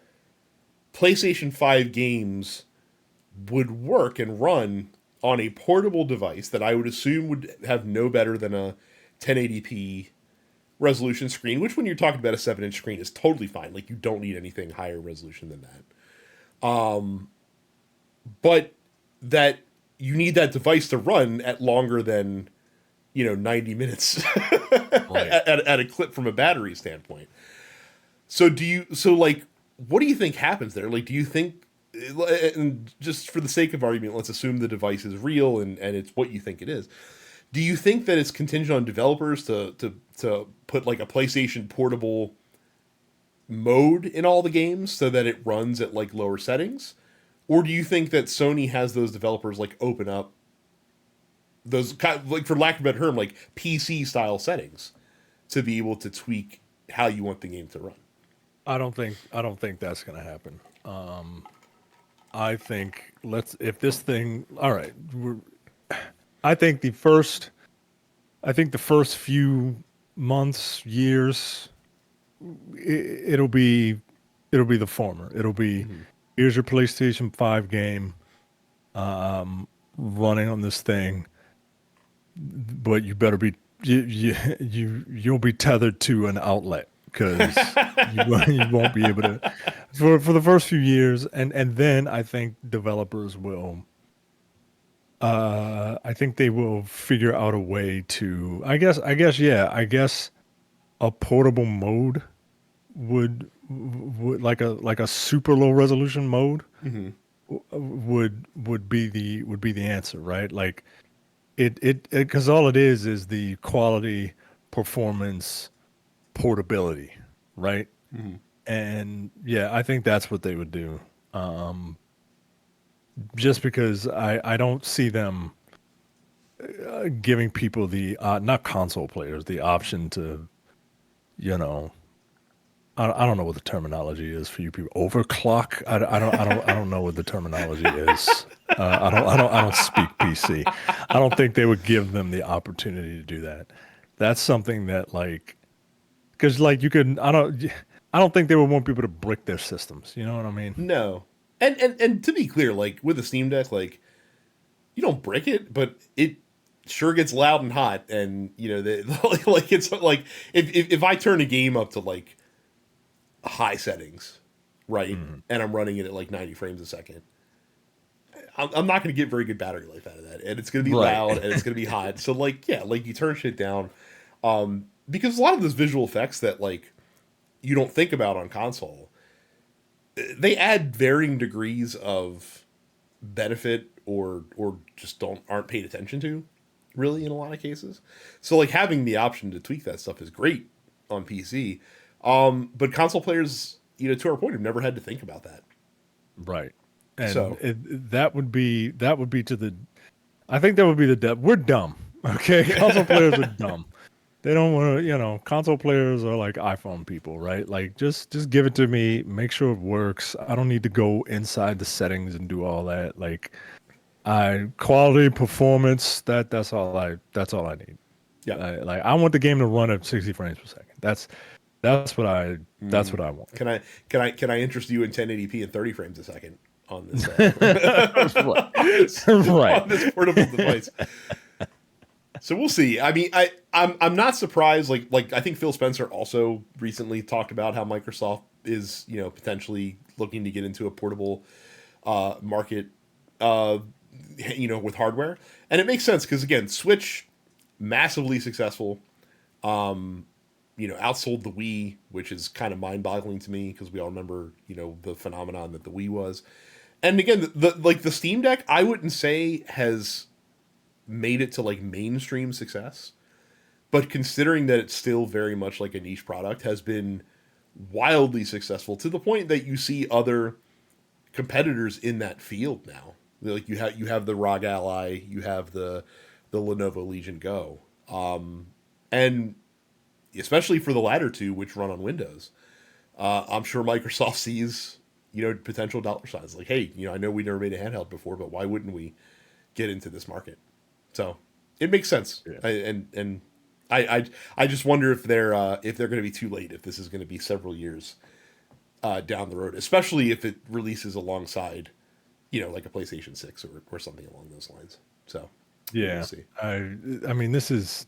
PlayStation 5 games would work and run on a portable device that I would assume would have no better than a 1080p resolution screen, which when you're talking about a 7-inch screen is totally fine. Like, you don't need anything higher resolution than that. But that you need that device to run at longer than, 90 minutes right. at a clip from a battery standpoint. So what do you think happens there? Like, do you think, and just for the sake of argument, let's assume the device is real and it's what you think it is. Do you think that it's contingent on developers to put like a PlayStation portable mode in all the games so that it runs at like lower settings? Or do you think that Sony has those developers like open up those kind of, like, for lack of a better term, like PC style settings to be able to tweak how you want the game to run? I don't think that's going to happen. I think if this thing, all right, I think the first few months, years, it'll be the former. It'll be, here's your PlayStation 5 game, running on this thing, but you better be you'll be tethered to an outlet, because you won't be able to for the first few years, and then I think developers will. I think they will figure out a way to. I guess a portable mode would like a super low resolution mode would be the answer, right? Like it because all it is the quality, performance, portability, right? And yeah, I think that's what they would do. Just because I don't see them giving people the not console players the option to, I don't know what the terminology is for you people. Overclock. I don't know what the terminology is. I don't speak PC. I don't think they would give them the opportunity to do that. That's something that, like, because like you could. I don't think they would want people to brick their systems. You know what I mean? No. And to be clear, like with the Steam Deck, like, you don't brick it, but it sure gets loud and hot, and like it's like if I turn a game up to like high settings, right, and I'm running it at like 90 frames a second, I'm not going to get very good battery life out of that, and it's going to be loud and it's going to be hot. So like, yeah, like you turn shit down, because a lot of those visual effects that like you don't think about on console, they add varying degrees of benefit or just aren't paid attention to, really, in a lot of cases. So like having the option to tweak that stuff is great on PC. But console players, to our point, have never had to think about that. Right. And so that would be to the, I think that would be we're dumb. Okay. Console players are dumb. They don't want to, console players are like iPhone people, right? Like just give it to me, make sure it works. I don't need to go inside the settings and do all that. Like quality, performance, that's all I need. Yeah. I want the game to run at 60 frames per second. That's what I want. Can I interest you in 1080p and 30 frames a second on this right. on this portable device? So we'll see. I mean, I'm not surprised. Like I think Phil Spencer also recently talked about how Microsoft is potentially looking to get into a portable market, uh, with hardware, and it makes sense because again, Switch massively successful. Outsold the Wii, which is kind of mind-boggling to me because we all remember the phenomenon that the Wii was. And again, the Steam Deck, I wouldn't say has made it to like mainstream success, but considering that it's still very much like a niche product, has been wildly successful to the point that you see other competitors in that field now. Like you have the ROG Ally, you have the Lenovo Legion Go, and especially for the latter two, which run on Windows, I'm sure Microsoft sees potential dollar signs. Like, hey, I know we never made a handheld before, but why wouldn't we get into this market? So it makes sense. Yeah. I just wonder if they're going to be too late, if this is going to be several years down the road, especially if it releases alongside like a PlayStation 6 or something along those lines. So Yeah. we'll see. I mean, this is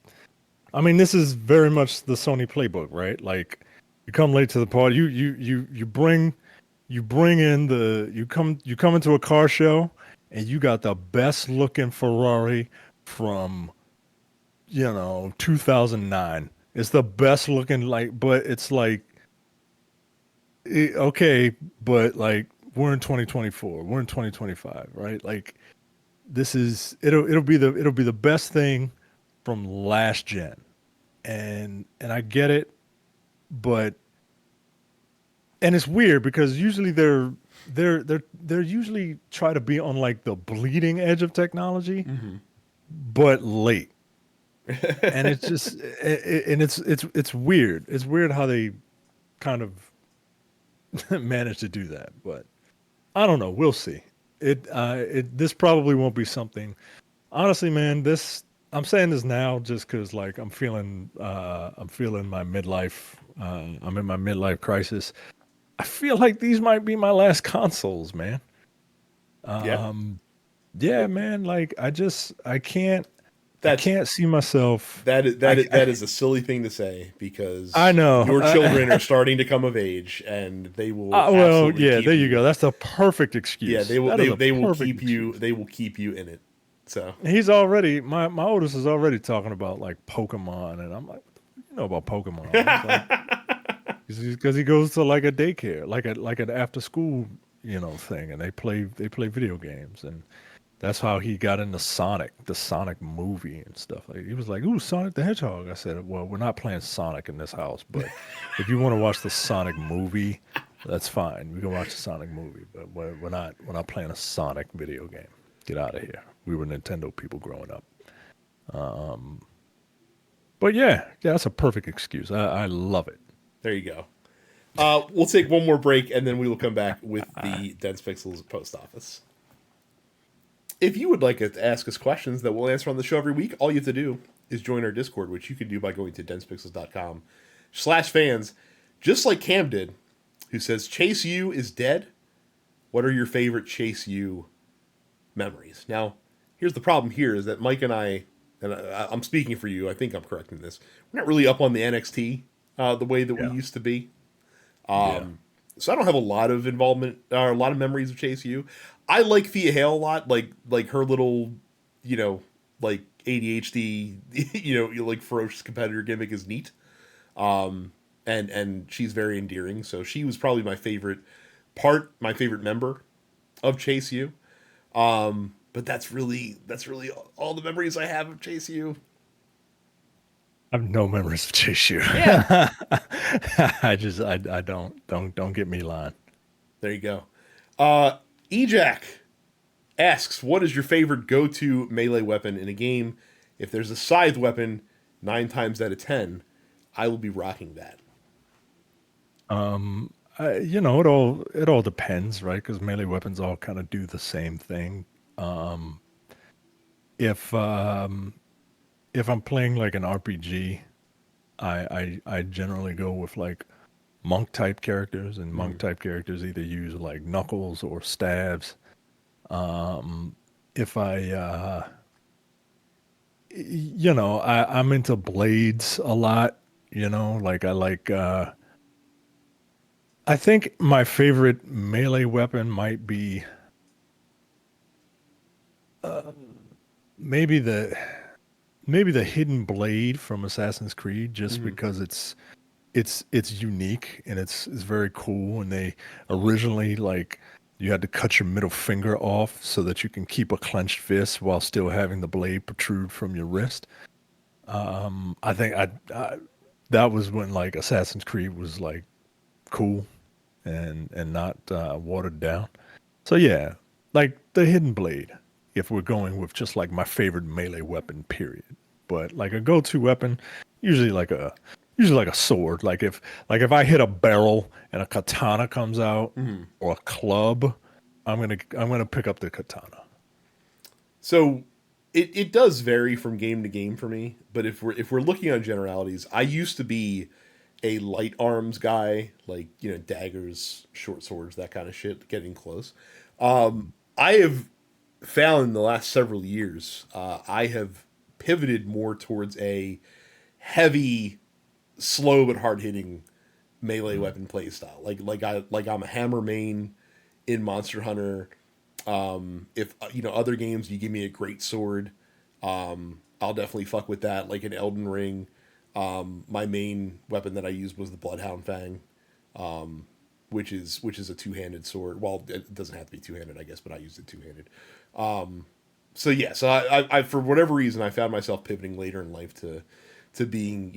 very much the Sony playbook, right? Like, you come late to the party. You bring in you come into a car show, and you got the best looking Ferrari from 2009. It's the best looking, but it's like, okay, but like, we're in 2024, we're in 2025, right? Like, it'll be the best thing from last gen, and I get it, but and it's weird because usually they're usually try to be on like the bleeding edge of technology, but late. And it's just and it's weird. It's weird how they kind of manage to do that, but I don't know. We'll see. This probably won't be something. Honestly, man, I'm saying this now just because like I'm feeling my midlife. I'm in my midlife crisis. I feel like these might be my last consoles, man. Yeah, Yeah, man. Like I that's can't see myself. that is a silly thing to say because I know. your children are starting to come of age and they will Well, absolutely yeah, keep there you go. That's the perfect Yeah, excuse. they will That is a they will perfect keep you excuse. they will keep you in it. So He's already my oldest is already talking about like Pokemon, and I'm like, what do you know about Pokemon? He's like, because he goes to like a daycare, like an after school, thing, and they play video games, and that's how he got into Sonic, the Sonic movie and stuff. Like, he was like, "Ooh, Sonic the Hedgehog." I said, "Well, we're not playing Sonic in this house, but if you want to watch the Sonic movie, that's fine. We can watch the Sonic movie, but we're not playing a Sonic video game. Get out of here. We were Nintendo people growing up." But yeah, that's a perfect excuse. I love it. there you go. We'll take one more break and then we will come back with the Dense Pixels post office. If you would like to ask us questions that we'll answer on the show every week, all you have to do is join our Discord, which you can do by going to densepixels.com/fans, just like Cam did, who says, Chase U is dead. What are your favorite Chase U memories? Now, here's the problem here is that Mike and I'm speaking for you, I think I'm correct in this, we're not really up on the NXT the way that we Yeah. used to be. Yeah. So I don't have a lot of involvement or a lot of memories of Chase U. I like Thea Hale a lot, like her little, like ADHD, like ferocious competitor gimmick is neat. And she's very endearing. So she was probably my favorite member of Chase U. But that's really all the memories I have of Chase U. I have no memories of Chase U. Yeah. I don't get me lying. There you go. Ejac asks, what is your favorite go-to melee weapon in a game? If there's a scythe weapon, 9 times out of 10, I will be rocking that. It all depends, right? Because melee weapons all kind of do the same thing. If if I'm playing like an RPG, I generally go with like monk type characters, and monk type characters either use like knuckles or stabs. If I'm into blades a lot. Like I think my favorite melee weapon might be maybe the maybe the hidden blade from Assassin's Creed, just Hmm. because it's unique and it's very cool. And they originally, like, you had to cut your middle finger off so that you can keep a clenched fist while still having the blade protrude from your wrist. I think I that was when like Assassin's Creed was like cool and not watered down. So yeah, like the hidden blade. If we're going with just like my favorite melee weapon, period. But like a go-to weapon, usually like a usually like a sword. Like if I hit a barrel and a katana comes out Hmm. or a club, I'm gonna pick up the katana. So it does vary from game to game for me, but if we're looking on generalities, I used to be a light arms guy, like daggers, short swords, that kind of shit, getting close. I have found in the last several years, I have pivoted more towards a heavy, slow but hard hitting melee Mm. weapon play style. I'm a hammer main in Monster Hunter. If other games, you give me a great sword, I'll definitely fuck with that. Like in Elden Ring, my main weapon that I used was the Bloodhound Fang, which is a two handed sword. Well, it doesn't have to be two handed, I guess, but I used it two handed. So yeah, so I for whatever reason I found myself pivoting later in life to being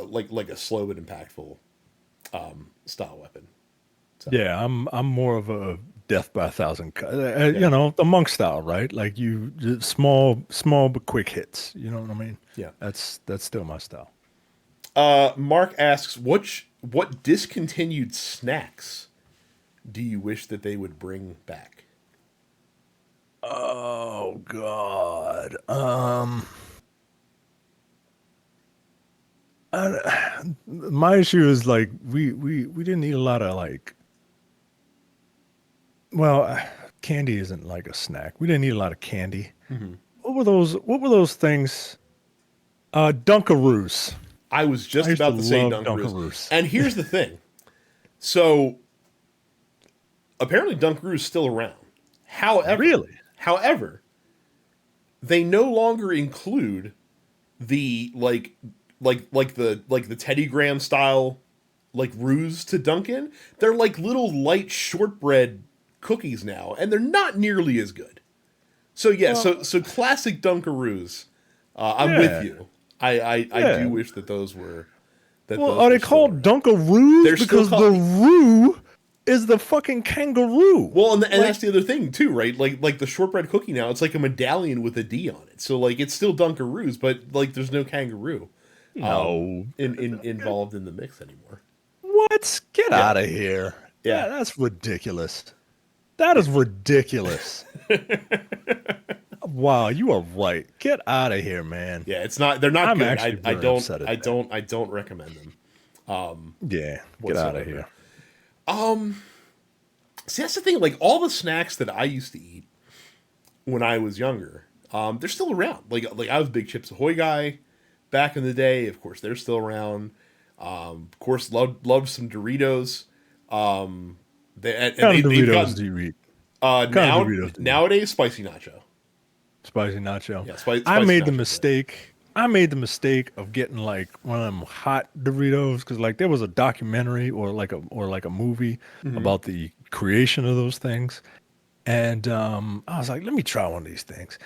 like a slow but impactful style weapon. So Yeah, I'm more of a death by a thousand, yeah, the monk style, right? Like you just small but quick hits. You know what I mean? yeah. That's still my style. Mark asks, what discontinued snacks do you wish that they would bring back? Oh God. My issue is like we didn't eat a lot of like, well, candy isn't like a snack. We didn't eat a lot of candy. Hmm. What were those things? Dunkaroos. I was I just used to about to say love Dunkaroos, Dunkaroos. and here's the thing. So apparently Dunkaroo is still around. However, Really? however, they no longer include the the Teddy Graham style like ruse to dunk in. They're like little light shortbread cookies now, and they're not nearly as good. So yeah, so Well, so classic Dunkaroos. I'm with yeah, you. I do yeah. wish that Well, those are were they still called around. Dunkaroos? They're still Because the called. roo is the fucking kangaroo. Well, and Like, that's the other thing too, right? Like the shortbread cookie now, it's like a medallion with a D on it. So like it's still Dunkaroos, but like there's no kangaroo no. involved in the mix anymore. What? Get Yeah, out of here. yeah, That's ridiculous. That yeah. is ridiculous. Wow, you are right. Get out of here, man. Yeah, it's not. They're not I'm good. actually I very don't. upset I at that. don't. I don't recommend them Yeah, get out of whatsoever. here. See, that's the thing. Like all the snacks that I used to eat when I was younger, they're still around. Like I was a big Chips Ahoy guy back in the day. Of course, they're still around. Of course, loved some Doritos. And What kind of they've Doritos gotten do you eat? What kind of Doritos do you eat? nowadays spicy nacho. Spicy nacho. Yeah, I spicy made the nacho bread. mistake. I made the mistake of getting like one of them hot Doritos because like there was a documentary or like a movie Hmm. about the creation of those things, and I was like, let me try one of these things.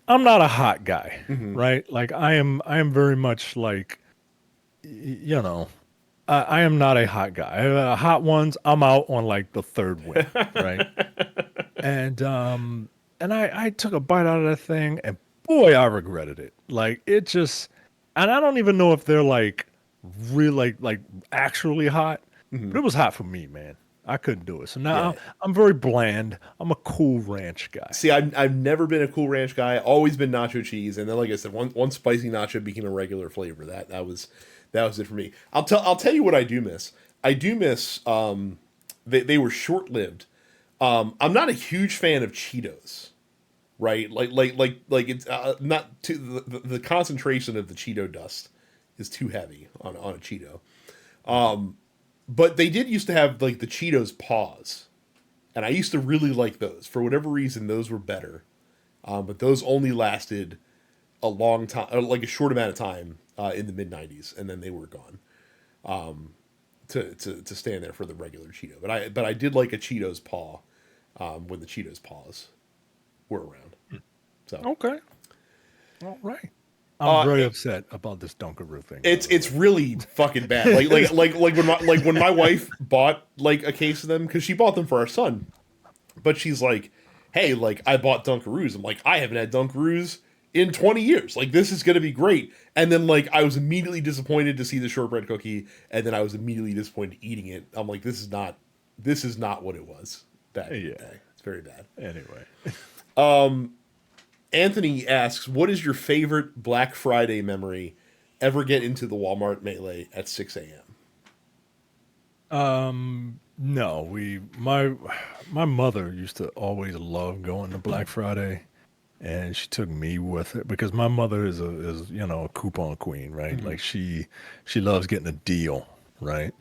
I'm not a hot guy, Hmm. right? Like I am very much like you know, I am not a hot guy. Hot ones, I'm out on like the third wing, right? And I took a bite out of that thing, and boy, I regretted it. Like it just, and I don't even know if they're like real like actually hot, Hmm. but it was hot for me, man. I couldn't do it. So now Yeah. I'm very bland. I'm a Cool Ranch guy. See, I've never been a Cool Ranch guy. Always been nacho cheese, and then like I said, one spicy nacho became a regular flavor. That was it for me. I'll tell you what I do miss. I do miss. They were short lived. I'm not a huge fan of Cheetos. Right, like it's not too the concentration of the Cheeto dust is too heavy on a Cheeto. But they did used to have like the Cheetos paws, and I used to really like those. For whatever reason, those were better. But those only lasted a long time, like a short amount of time in the mid '90s, and then they were gone. To stand there for the regular Cheeto, but I did like a Cheetos paw when the Cheetos paws were around. So Okay. All right. I'm very upset about this Dunkaroo thing. It's really fucking bad. Like when my wife bought like a case of them, because she bought them for our son, but she's like, "Hey, like I bought Dunkaroos." I'm like, "I haven't had Dunkaroos in 20 years. Like this is gonna be great." And then like I was immediately disappointed to see the shortbread cookie, and then I was immediately disappointed eating it. I'm like, this is not what it was. Bad. Yeah. It's very bad. Anyway. Anthony asks, what is your favorite Black Friday memory? Ever get into the Walmart melee at 6 a.m.? No, my mother used to always love going to Black Friday, and she took me with it because my mother is a coupon queen, right? Mm-hmm. Like she loves getting a deal, right?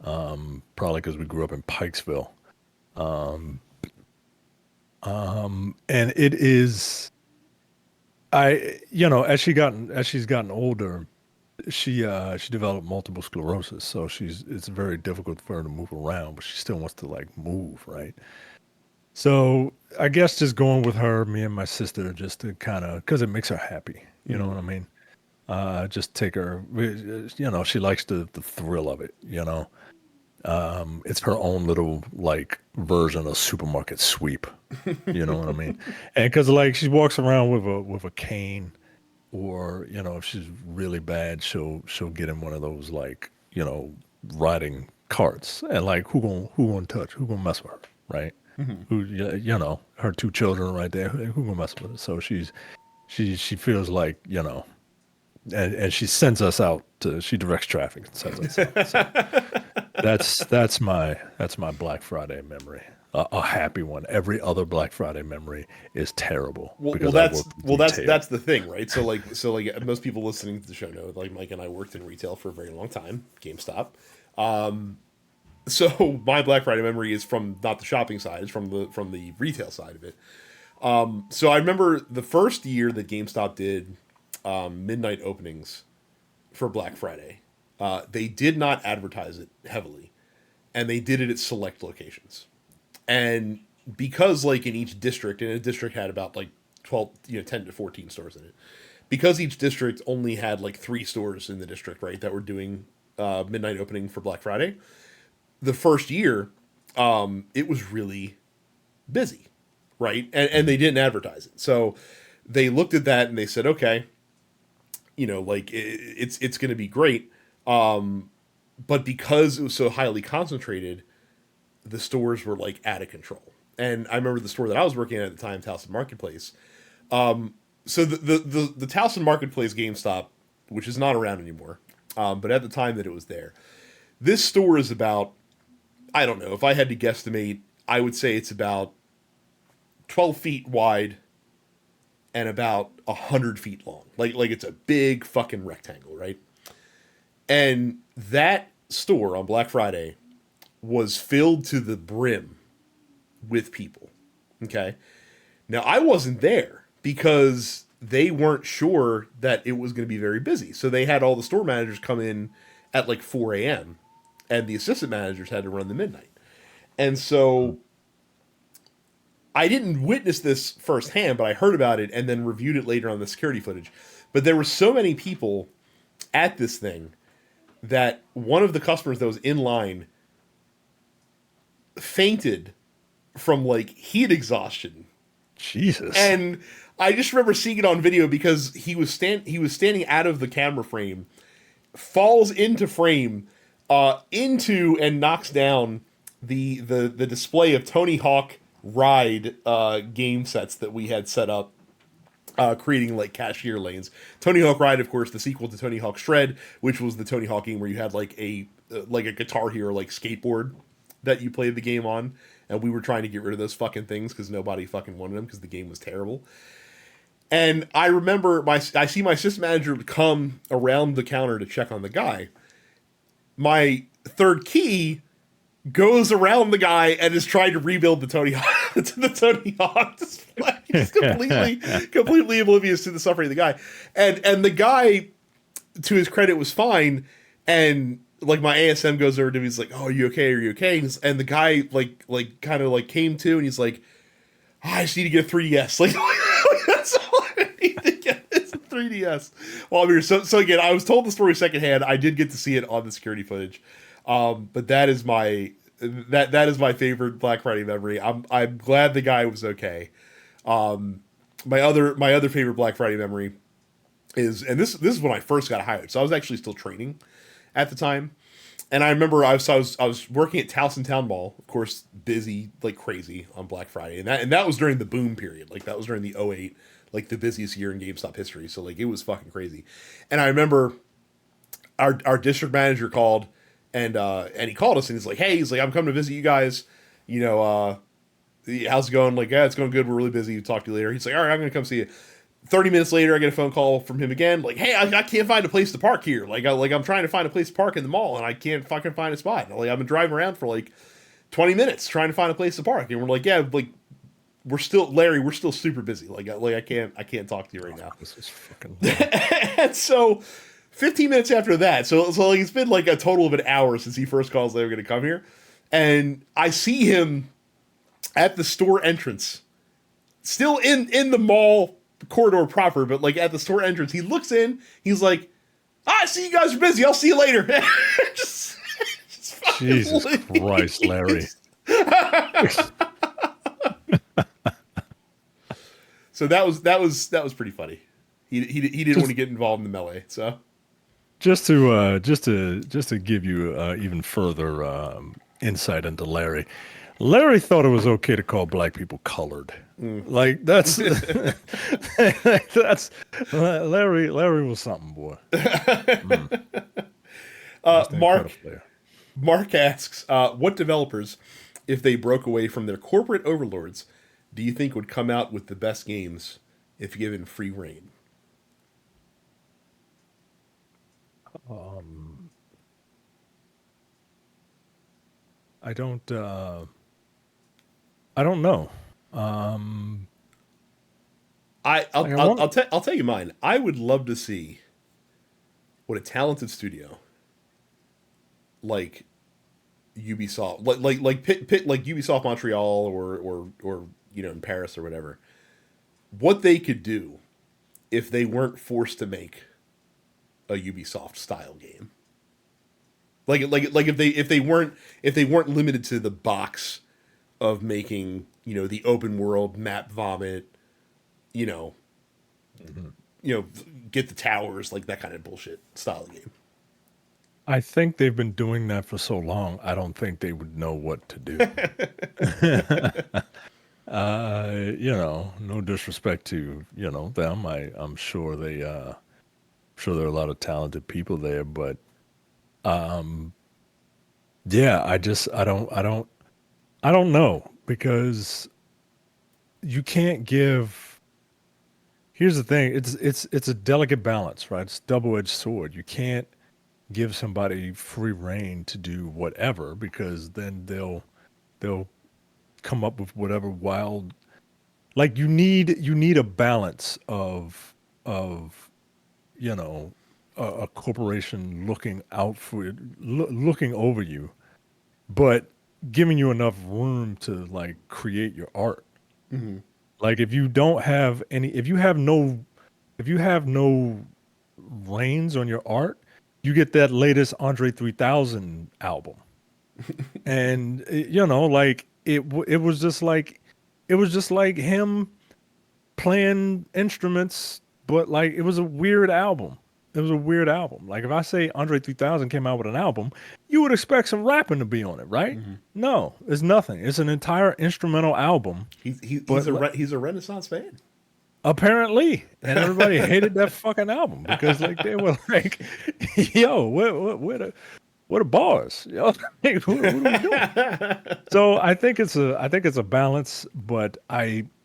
Probably because we grew up in Pikesville. And it is as she's gotten older, she developed multiple sclerosis, so it's very difficult for her to move around, but she still wants to like move, right? So I guess just going with her, me and my sister, just to kind of, because it makes her happy, you know what I mean? Just take her, she likes the thrill of it, it's her own little like version of supermarket sweep, you know what I mean? And because like she walks around with a cane, or if she's really bad, she'll get in one of those like riding carts, and like who gonna mess with her, right? Who her two children right there, who gonna mess with her? So she feels like and she sends us out she directs traffic and sends us out. So that's my Black Friday memory. A happy one. Every other Black Friday memory is terrible. That's the thing, right? So like most people listening to the show know, like Mike and I worked in retail for a very long time, GameStop. So my Black Friday memory is from not the shopping side, it's from the retail side of it. So I remember the first year that GameStop did midnight openings for Black Friday. They did not advertise it heavily, and they did it at select locations. And because like in each district, and a district had about like 12, 10 to 14 stores in it, because each district only had like 3 stores in the district, right, that were doing midnight opening for Black Friday. The first year, it was really busy, right? And they didn't advertise it. So they looked at that and they said, okay, like it's going to be great. But because it was so highly concentrated, the stores were like out of control. And I remember the store that I was working at the time, Towson Marketplace. So the Towson Marketplace GameStop, which is not around anymore, but at the time that it was there, this store is about, I don't know, if I had to guesstimate, I would say it's about 12 feet wide and about 100 feet long. Like it's a big fucking rectangle, right? And that store on Black Friday was filled to the brim with people. Okay. Now I wasn't there because they weren't sure that it was going to be very busy. So they had all the store managers come in at like 4 a.m. and the assistant managers had to run the midnight. And so I didn't witness this firsthand, but I heard about it and then reviewed it later on the security footage. But there were so many people at this thing that one of the customers that was in line fainted from like heat exhaustion. Jesus. And I just remember seeing it on video because he was standing out of the camera frame, falls into frame, into and knocks down the display of Tony Hawk Ride game sets that we had set up, creating like cashier lanes. Tony Hawk Ride, of course, the sequel to Tony Hawk Shred, which was the Tony Hawk game where you had like a Guitar Hero like skateboard that you played the game on, and we were trying to get rid of those fucking things because nobody fucking wanted them because the game was terrible. And I remember I see my assistant manager come around the counter to check on the guy. My third key goes around the guy and is trying to rebuild the Tony Hawk, the Tony Hawk display. He's completely oblivious to the suffering of the guy. And the guy, to his credit, was fine. And like my ASM goes over to him, he's like, "Oh, are you okay? Are you okay?" And the guy like kind of like came to, and he's like, "I just need to get a 3DS." Like that's all I need to get is a 3DS. Well, I'm here. So again, I was told the story secondhand. I did get to see it on the security footage. But that is my favorite Black Friday memory. I'm glad the guy was okay. My other favorite Black Friday memory is, and this is when I first got hired. So I was actually still training at the time. And I remember I was working at Towson Town Mall, of course, busy like crazy on Black Friday. And that was during the boom period. Like that was during the '08, like the busiest year in GameStop history. So like it was fucking crazy. And I remember our district manager called, and he called us and he's like, "Hey," he's like, "I'm coming to visit you guys. You know, how's it going?" Like, "Yeah, it's going good. We're really busy. We'll talk to you later." He's like, "All right, I'm going to come see you." 30 minutes later, I get a phone call from him again. Like, "Hey, I can't find a place to park here. I'm trying to find a place to park in the mall, and I can't fucking find a spot. Like, I've been driving around for like 20 minutes trying to find a place to park." And we're like, "Yeah, like, we're still super busy. Like I can't talk to you right now." This is fucking. And so 15 minutes after that, so like it's been like a total of an hour since he first calls they were going to come here, and I see him at the store entrance, still in the mall corridor proper, but like at the store entrance. He looks in, he's like, "I see you guys are busy. I'll see you later." just Jesus Christ, Larry. So that was pretty funny. He didn't want to get involved in the melee, so. Just to give you even further insight into Larry, Larry thought it was okay to call black people colored. Like that's that's Larry was something, boy. Mark asks, what developers, if they broke away from their corporate overlords, do you think would come out with the best games if given free reign? I don't know. I'll tell you mine. I would love to see what a talented studio like Ubisoft, like Ubisoft Montreal or you know, in Paris or whatever, what they could do if they weren't forced to make a Ubisoft style game. Like if they weren't limited to the box of making, you know, the open world map vomit, you know, get the towers, like that kind of bullshit style of game. I think they've been doing that for so long. I don't think they would know what to do. You know, no disrespect to, you know, them. I'm sure there are a lot of talented people there, but yeah, I don't know, because you can't give. Here's the thing, it's a delicate balance, right? It's a double-edged sword. You can't give somebody free reign to do whatever, because then they'll come up with whatever wild. Like you need a balance of you know, a corporation looking out for you, looking over you, but giving you enough room to like create your art. Mm-hmm. Like if you have no reins on your art, you get that latest Andre 3000 album. And you know, like it was just like him playing instruments, but like it was a weird album. It was a weird album. Like if I say Andre 3000 came out with an album, you would expect some rapping to be on it, right? Mm-hmm. No, it's nothing. It's an entire instrumental album. He's a Renaissance fan. Apparently, and everybody hated that fucking album because like they were like, "Yo, what are bars? Yo, like, what are we doing?" So I think it's a balance. But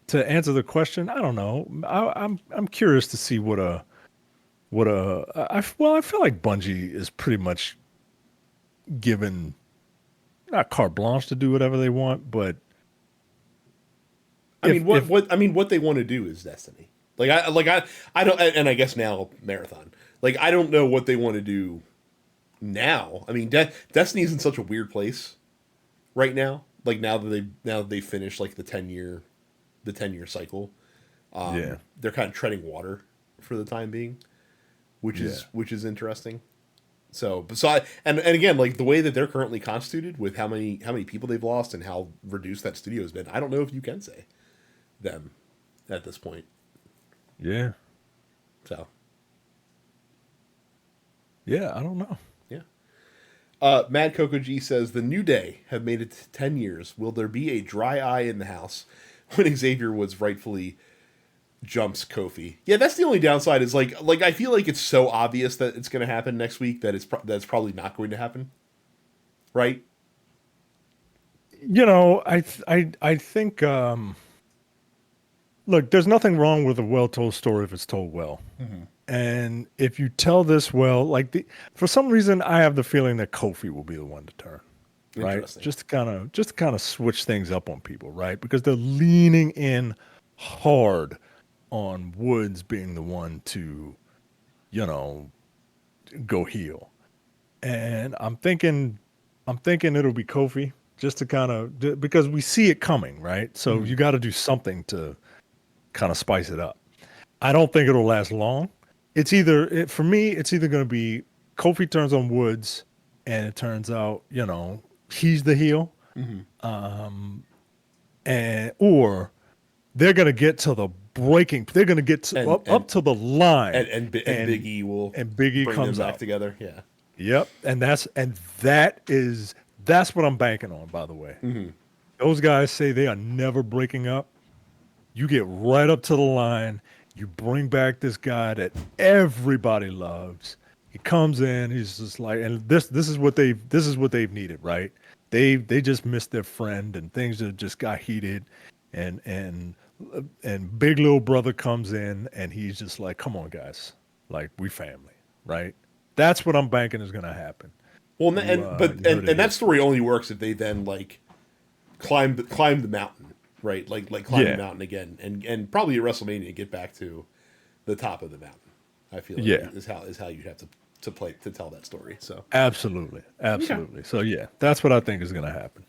to answer the question, I don't know. I'm curious to see I feel like Bungie is pretty much, given not carte blanche to do whatever they want, but what they want to do is Destiny. I don't, and I guess now Marathon. Like, I don't know what they want to do now. I mean, Destiny's in such a weird place right now. Like, now that they finished like the 10-year cycle, they're kind of treading water for the time being, which is interesting. So, and again, like the way that they're currently constituted with how many people they've lost and how reduced that studio has been, I don't know if you can say them at this point. Yeah. So. Yeah, I don't know. Yeah. Mad Coco G says, the New Day have made it to 10 years. Will there be a dry eye in the house when Xavier Woods rightfully jumps Kofi? Yeah, that's the only downside is like I feel like it's so obvious that it's going to happen next week that that's probably not going to happen. Right? You know, I think look, there's nothing wrong with a well-told story if it's told well. Mm-hmm. And if you tell this well, for some reason, I have the feeling that Kofi will be the one to turn, right? Just to kind of switch things up on people, right? Because they're leaning in hard on Woods being the one to, go heel. And I'm thinking it'll be Kofi just to kind of, because we see it coming, right? So you got to do something to kind of spice it up. I don't think it'll last long. For me, it's either going to be Kofi turns on Woods and it turns out, he's the heel. Mm-hmm. Or they're going to get to the breaking, they're going to get to, up to the line. And Big E will bring comes them back out together. Yeah. Yep. And that's what I'm banking on, by the way. Mm-hmm. Those guys say they are never breaking up. You get right up to the line. You bring back this guy that everybody loves. He comes in. He's just like, and this is what they've needed, right? They just missed their friend, and things just got heated, and big little brother comes in, and he's just like, come on, guys, like we family, right? That's what I'm banking is going to happen. Well, and that story only works if they then like climb the mountain. Right, like climb the mountain again, and probably at WrestleMania get back to the top of the mountain. I feel like is how you have to tell that story. So absolutely. Okay. So that's what I think is going to happen.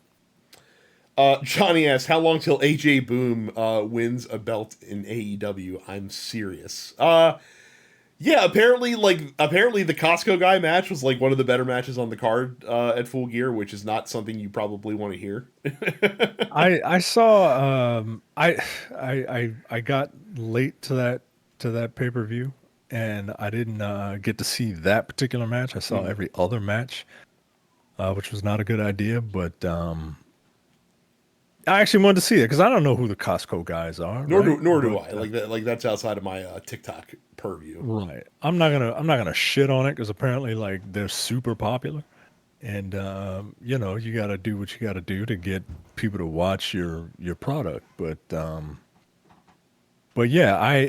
Johnny asks, how long till AJ Boom wins a belt in AEW? I'm serious. Yeah, apparently the Costco guy match was like one of the better matches on the card at Full Gear, which is not something you probably want to hear. I saw I got late to that pay-per-view, and I didn't get to see that particular match. I saw every other match, which was not a good idea, but I actually wanted to see it because I don't know who the Costco guys are. Nor do I. Like that's outside of my TikTok purview. Right. I'm not gonna shit on it because apparently like they're super popular, and you got to do what you got to do to get people to watch your product. But yeah,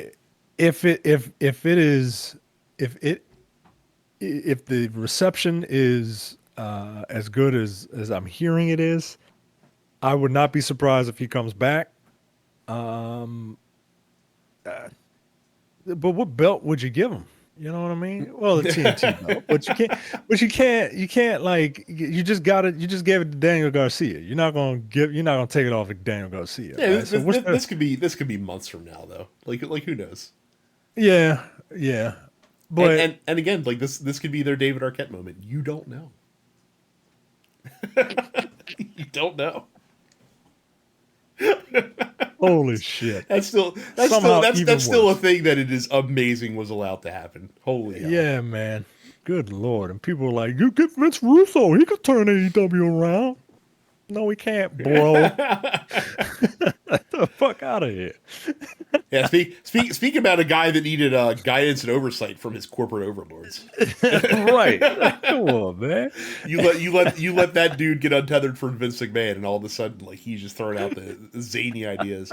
if the reception is as good as I'm hearing it is, I would not be surprised if he comes back. But what belt would you give him? You know what I mean? Well, the TNT belt, but you can't like you just gave it to Daniel Garcia. You're not gonna take it off of Daniel Garcia. Yeah, right? This could be months from now though. Like who knows? Yeah. But and again, like this could be their David Arquette moment. You don't know. You don't know. Holy shit! That's still a thing that it is amazing was allowed to happen. Holy hell. Yeah, man. Good Lord! And people are like, "You get Vince Russo, he could turn AEW around." No, he can't, bro. Get the fuck out of here. Yeah, speak about a guy that needed guidance and oversight from his corporate overlords. Right. Come on, man. You let that dude get untethered from Vince McMahon, and all of a sudden, like he's just throwing out the zany ideas.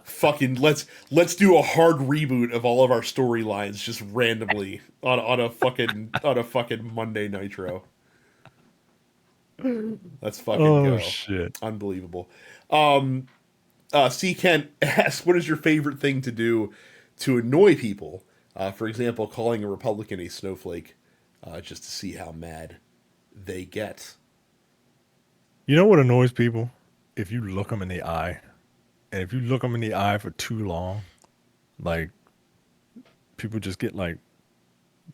Fucking let's do a hard reboot of all of our storylines just randomly on a fucking Monday Nitro. Let's fucking Oh go. shit. Unbelievable. C. Kent asks, what is your favorite thing to do to annoy people? For example, calling a Republican a snowflake, just to see how mad they get. You know what annoys people? If you look them in the eye, and if you look them in the eye for too long, like people just get like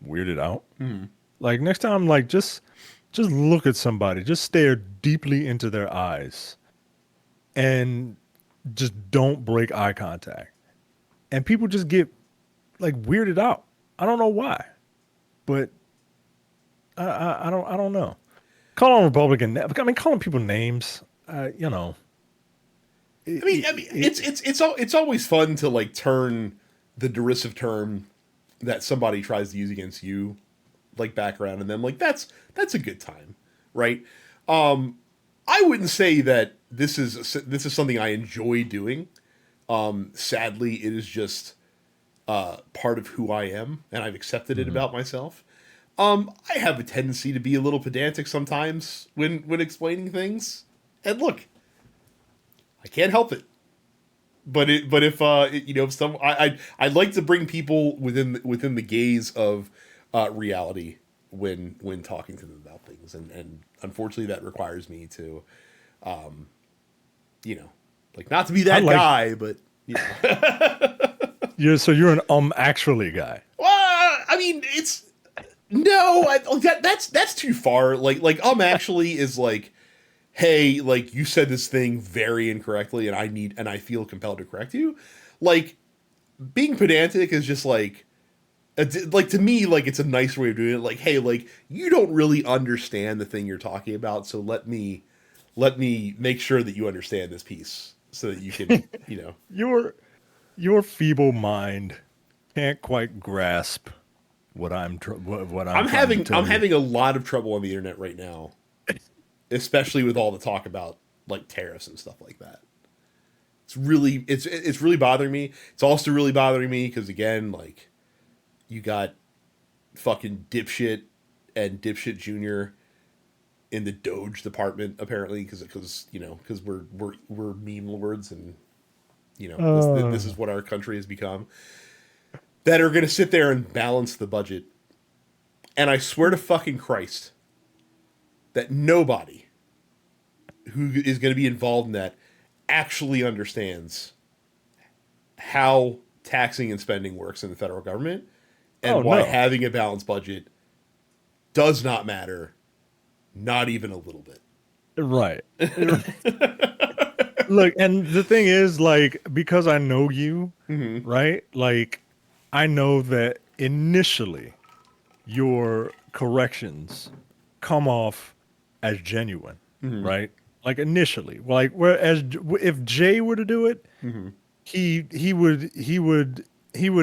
weirded out. Like next time, like just look at somebody, just stare deeply into their eyes, and just don't break eye contact. And people just get like weirded out. I don't know why, but I don't know. Calling Republican, I mean, calling people names, you know. It's always fun to like turn the derisive term that somebody tries to use against you, like background, and then like that's a good time, right? I wouldn't say that this is something I enjoy doing. Sadly, it is just part of who I am, and I've accepted it about myself. I have a tendency to be a little pedantic sometimes when explaining things, and look, I can't help it. But if some I'd like to bring people within the gaze of reality when talking to them about things, and unfortunately that requires me to, like not to be that guy, but You're an actually guy. well, I mean it's no, that's too far. Like actually is like, hey, like you said this thing very incorrectly, and I feel compelled to correct you. Like being pedantic is just like to me, like it's a nice way of doing it. Like, hey, like you don't really understand the thing you're talking about, so let me make sure that you understand this piece so that you can, Your feeble mind can't quite grasp what I'm having a lot of trouble on the internet right now, especially with all the talk about like tariffs and stuff like that. It's really bothering me. It's also really bothering me because again, like you got fucking dipshit and dipshit junior in the Doge department apparently because we're meme lords and this is what our country has become, that are going to sit there and balance the budget. And I swear to fucking Christ that nobody who is going to be involved in that actually understands how taxing and spending works in the federal government and why having a balanced budget does not matter, not even a little bit. Right. Look, and the thing is, like, because I know you, right? Like, I know that initially your corrections come off as genuine, right? Like initially, like whereas if Jay were to do it, he would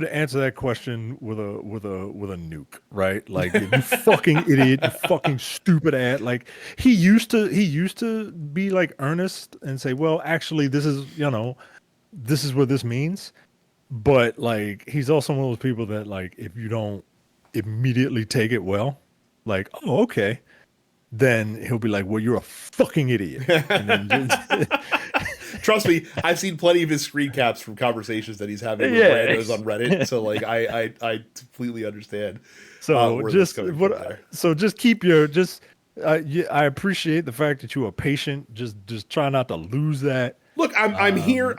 answer that question with a nuke, right? Like you fucking idiot, you fucking stupid ass. Like he used to be like earnest and say, well, actually, this is what this means. But like he's also one of those people that like if you don't immediately take it well, like, oh, okay, then he'll be like, well, you're a fucking idiot. And then Trust me, I've seen plenty of his screen caps from conversations that he's having with randos on Reddit. So like, I completely understand. So just keep your I appreciate the fact that you are patient. Just try not to lose that. Look, I'm here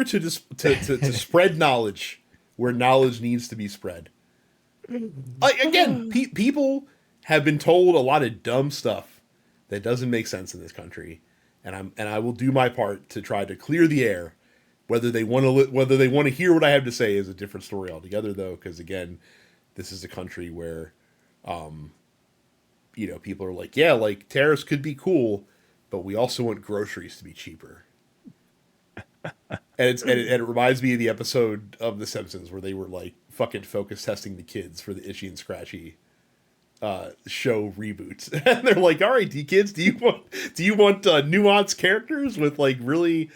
to just to spread knowledge where knowledge needs to be spread. Again, people have been told a lot of dumb stuff that doesn't make sense in this country, and I will do my part to try to clear the air. Whether they want to hear what I have to say is a different story altogether, though, because again, this is a country where, people are like, yeah, like tariffs could be cool, but we also want groceries to be cheaper. And it reminds me of the episode of The Simpsons where they were like fucking focus testing the kids for the Itchy and Scratchy show reboots, and they're like, all right, kids, do you want nuanced characters with like really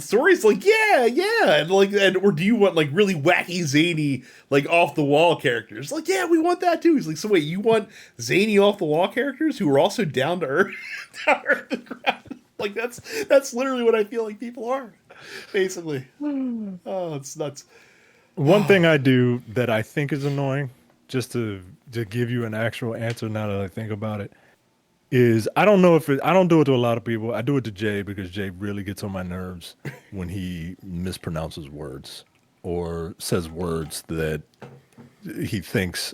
stories like and or do you want like really wacky, zany, like off the wall characters? Like, yeah, we want that too. He's like, so wait, you want zany off the wall characters who are also down to earth, down to earth and ground? Like that's literally what I feel like people are, basically. Oh, it's nuts. One thing I do that I think is annoying, just to give you an actual answer now that I think about it, is I don't know if I don't do it to a lot of people. I do it to Jay because Jay really gets on my nerves when he mispronounces words or says words that he thinks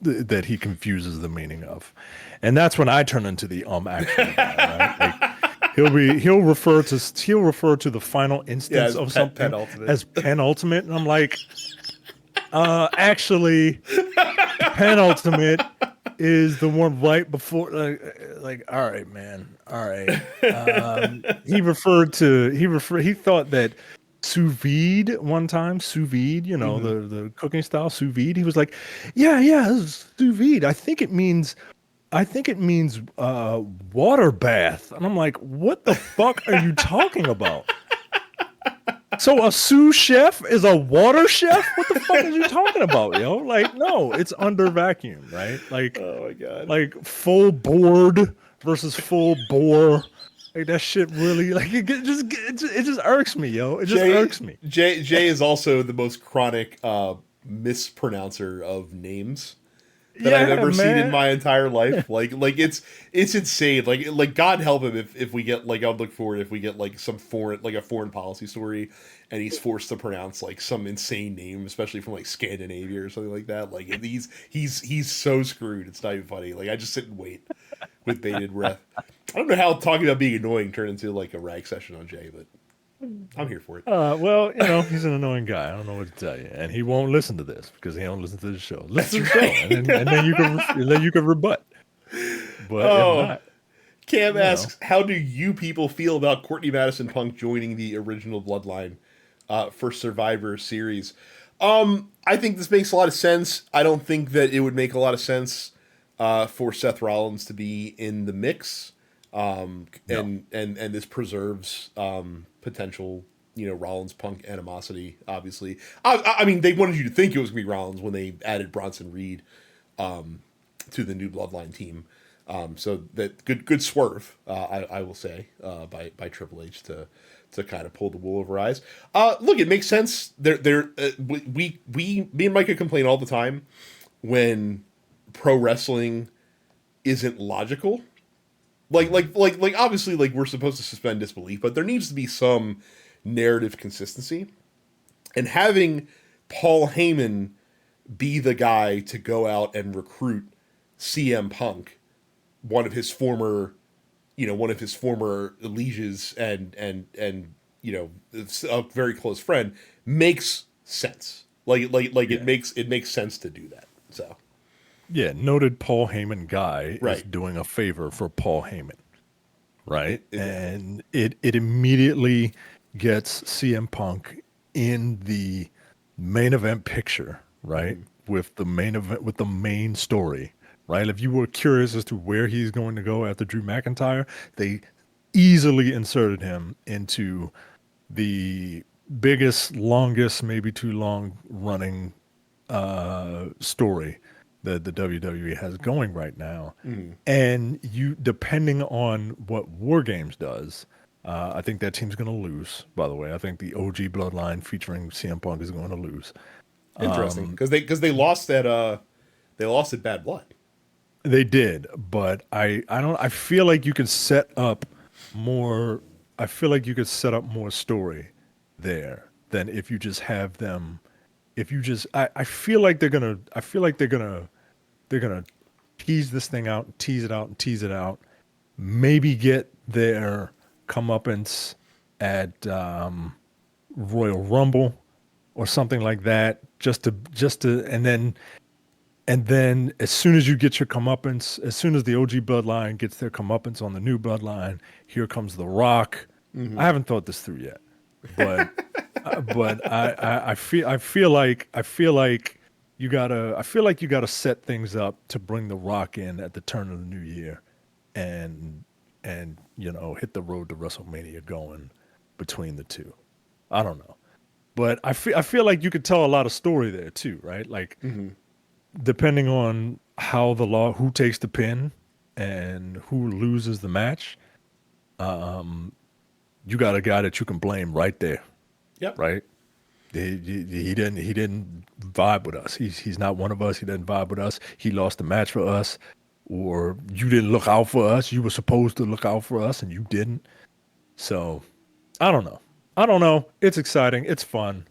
that he confuses the meaning of, and that's when I turn into the actually guy, right? Like, he'll refer to the final instance of something as penultimate, and I'm like, actually, penultimate is the one right before. Like, all right, man, all right. He thought that sous vide one time, sous vide, the cooking style sous vide. He was like, yeah, this is sous vide. I think it means water bath. And I'm like, what the fuck are you talking about? So a sous chef is a water chef? What the fuck are you talking about, yo? Like, no, it's under vacuum, right? Like, oh my God. Like full board versus full bore. Like that shit really, like it just irks me, yo. It just irks me. Jay is also the most chronic mispronouncer of names that I've ever seen in my entire life. Like it's insane. Like God help him if we get like, I'll look forward if we get like some a foreign policy story and he's forced to pronounce like some insane name, especially from like Scandinavia or something like that. Like he's so screwed. It's not even funny. Like I just sit and wait with bated breath. I don't know how talking about being annoying turned into like a rag session on Jay, but I'm here for it. Well, he's an annoying guy. I don't know what to tell you, and he won't listen to this because he don't listen to the show. Listen to the show, and then you can rebut. But if not, Cam asks, how do you people feel about Courtney Madison Punk joining the original Bloodline for Survivor Series? I think this makes a lot of sense. I don't think that it would make a lot of sense for Seth Rollins to be in the mix. And this preserves potential, Rollins Punk animosity. Obviously, I mean, they wanted you to think it was gonna be Rollins when they added Bronson Reed to the new Bloodline team. So that good swerve, I will say, by Triple H to kind of pull the wool over eyes. Look, it makes sense. Me and Micah complain all the time when pro wrestling isn't logical. Like obviously, like we're supposed to suspend disbelief, but there needs to be some narrative consistency. And having Paul Heyman be the guy to go out and recruit CM Punk, one of his former lieges and a very close friend, makes sense. It makes sense to do that. So. Yeah, noted Paul Heyman guy is doing a favor for Paul Heyman, right? And it immediately gets CM Punk in the main event picture, right? Mm-hmm. With the main event, with the main story, right? If you were curious as to where he's going to go after Drew McIntyre, they easily inserted him into the biggest, longest, maybe too long running story that the WWE has going right now. Mm. And you, depending on what War Games does, I think that team's going to lose, by the way. I think the OG Bloodline featuring CM Punk is going to lose. Interesting. Because they lost at Bad Blood. They did, but I feel like you could set up more story there than if you just have them. If you just, I feel like they're gonna tease this thing out, tease it out, maybe get their comeuppance at Royal Rumble or something like that, just to, and then as soon as you get your comeuppance, as soon as the OG Bloodline gets their comeuppance on the new Bloodline, here comes The Rock. Mm-hmm. I haven't thought this through yet, but. But I feel like you gotta set things up to bring The Rock in at the turn of the new year, and hit the road to WrestleMania going between the two. I don't know. But I feel like you could tell a lot of story there too, right? Like depending on how who takes the pin and who loses the match, you got a guy that you can blame right there, Yep. right? He didn't vibe with us. He's not one of us. He doesn't vibe with us. He lost the match for us, or you didn't look out for us. You were supposed to look out for us, and you didn't. So I don't know. I don't know. It's exciting. It's fun.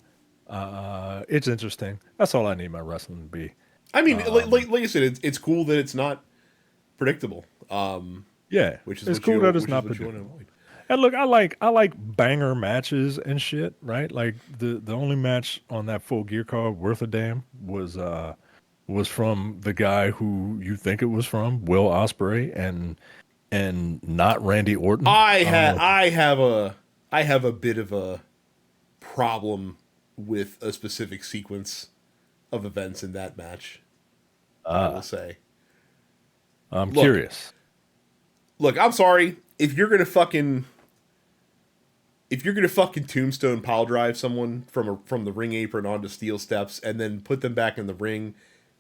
It's interesting. That's all I need my wrestling to be. I mean, like you said, it's cool that it's not predictable. Yeah, Which is it's what cool you, that it's which is not what you want to predictable. avoid. And look, I like banger matches and shit, right? Like the only match on that Full Gear card worth a damn was from the guy who you think it was from, Will Ospreay, and not Randy Orton. I I don't ha- know. I have a bit of a problem with a specific sequence of events in that match. I will say. I'm Look, curious. I'm sorry if you're gonna fucking tombstone pile drive someone from the ring apron onto steel steps and then put them back in the ring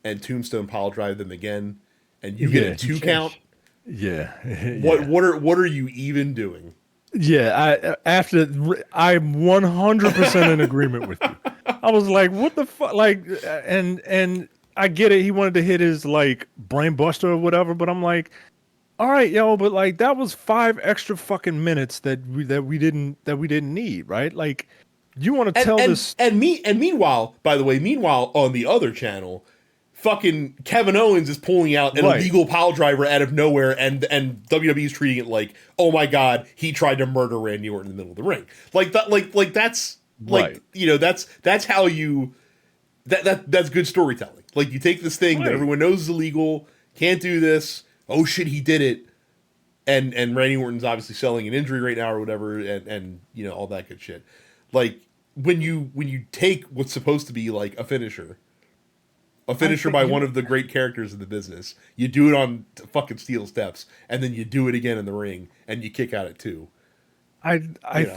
and tombstone pile drive them again and you get a Yeah, you 2 can't. count, Yeah, what yeah. what are you even doing? Yeah, I'm 100% in agreement with you. I was like, what the fuck? Like, and I get it. He wanted to hit his like brain buster or whatever, but I'm like, all right, yo, but like that was 5 extra fucking minutes that we didn't need, right? Like, you want to And tell and this? and me and meanwhile, by the way, meanwhile on the other channel, fucking Kevin Owens is pulling out an Right, illegal pile driver out of nowhere, and WWE is treating it like, oh my god, he tried to murder Randy Orton in the middle of the ring. Like that, like that's like right, that's how you that's good storytelling. Like you take this thing that right. everyone knows is illegal, can't do this. Oh shit, he did it. And Randy Orton's obviously selling an injury right now or whatever, and all that good shit. Like when you take what's supposed to be like a I finisher think by you. one of the great characters in the business, you do it on fucking steel steps, and then you do it again in the ring, and you kick out at 2. I I You know,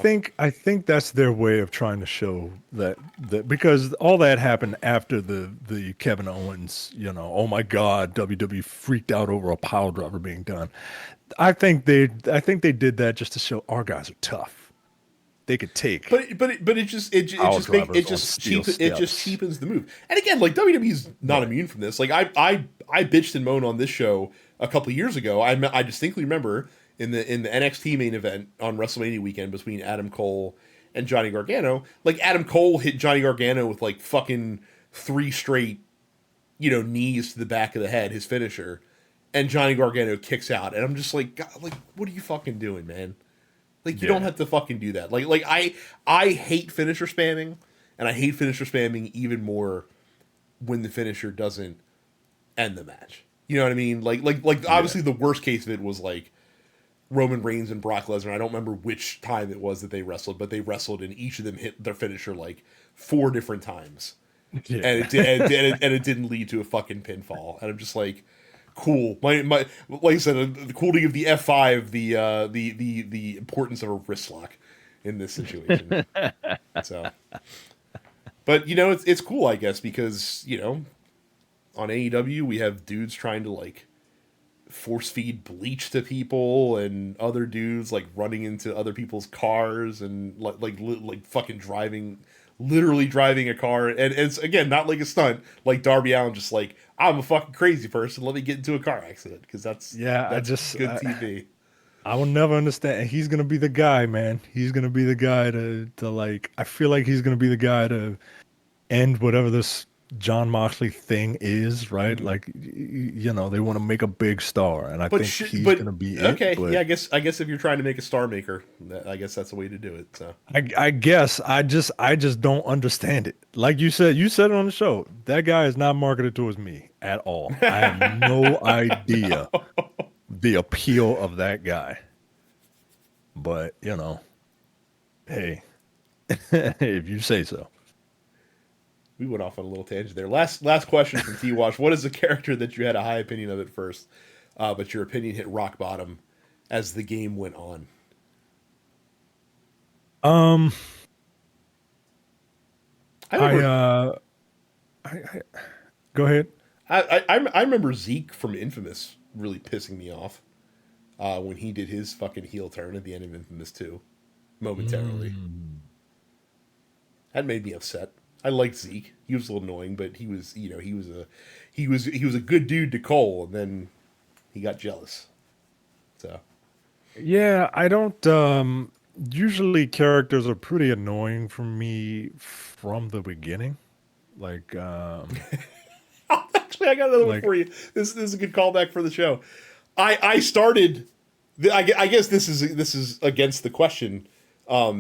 think that's their way of trying to show that because all that happened after the Kevin Owens, oh my God, WWE freaked out over a pile driver being done. I think they did that just to show our guys are tough. They could take but it pile just make drivers on steel it just steps. cheapens the move. And again, like WWE's not Right. immune from this. Like I bitched and moaned on this show a couple of years ago. I distinctly remember in the NXT main event on WrestleMania weekend between Adam Cole and Johnny Gargano. Like Adam Cole hit Johnny Gargano with like fucking 3 straight knees to the back of the head, his finisher, and Johnny Gargano kicks out, and I'm just like, God, like, what are you fucking doing, man? Like, you don't Yeah. have to fucking do that. Like I hate finisher spamming, and I hate finisher spamming even more when the finisher doesn't end the match. You know what I mean? Like Yeah. obviously the worst case of it was like Roman Reigns and Brock Lesnar. I don't remember which time it was that they wrestled, but they wrestled and each of them hit their finisher like 4 different times, and Yeah. it didn't lead to a fucking pinfall. And I'm just like, cool. My like I said, the coolty of the F5, the importance of a wrist lock in this situation. So, but it's cool, I guess, because on AEW we have dudes trying to like force feed bleach to people and other dudes like running into other people's cars and like fucking literally driving a car, and it's again not like a stunt like Darby Allin, just like, I'm a fucking crazy person, let me get into a car accident, because Yeah, that's good TV. I will never understand. And he's gonna be the guy, man. He's gonna be the guy to like. I feel like he's gonna be the guy to end whatever this John Moxley thing is, right? Mhm. Like, they want to make a big star, and I But think sh- he's but gonna be it. okay, yeah, But I guess if you're trying to make a star maker, I guess that's the way to do it. So I guess I just don't understand it. Like you said it on the show. That guy is not marketed towards me at all. I have no idea the appeal of that guy. But hey, if you say so. we went off on a little tangent there. Last question from T Wash. What is the character that you had a high opinion of at first, but your opinion hit rock bottom as the game went on? Um, I I remember I go ahead. I remember Zeke from Infamous really pissing me off when he did his fucking heel turn at the end of Infamous 2 momentarily. Mm. That made me upset. I liked Zeke. He was a little annoying, but he was, he was a good dude to Cole, and then he got jealous. So Yeah, I don't usually characters are pretty annoying for me from the beginning. Like actually, I got another one like for you. This is a good callback for the show. I started. I guess this is against the question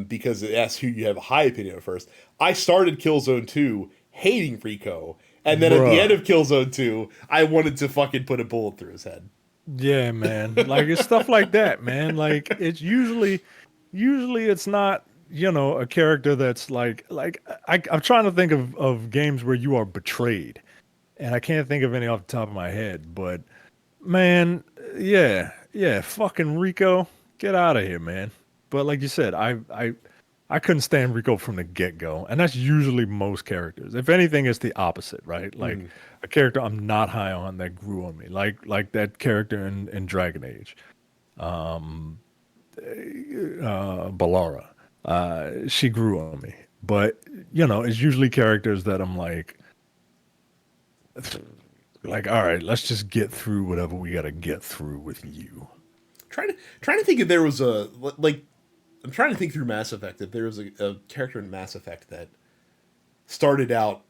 because it asks who you have a high opinion of first. I started Killzone 2 hating Rico, and then at the end bruh. of Killzone 2, I wanted to fucking put a bullet through his head. Yeah, man. Like it's stuff like that, man. Like it's usually it's not, a character that's I'm trying to think of games where you are betrayed. And I can't think of any off the top of my head, but man, yeah, yeah, fucking Rico, get out of here, man. But like you said, I couldn't stand Rico from the get-go, and that's usually most characters. If anything, it's the opposite, right? Like Mm. a character I'm not high on that grew on me, like that character in Dragon Age, Balara. She grew on me, but it's usually characters that I'm like, all right, let's just get through whatever we got to get through with you. Trying to think if there was a like. I'm trying to think through Mass Effect if there was a character in Mass Effect that started out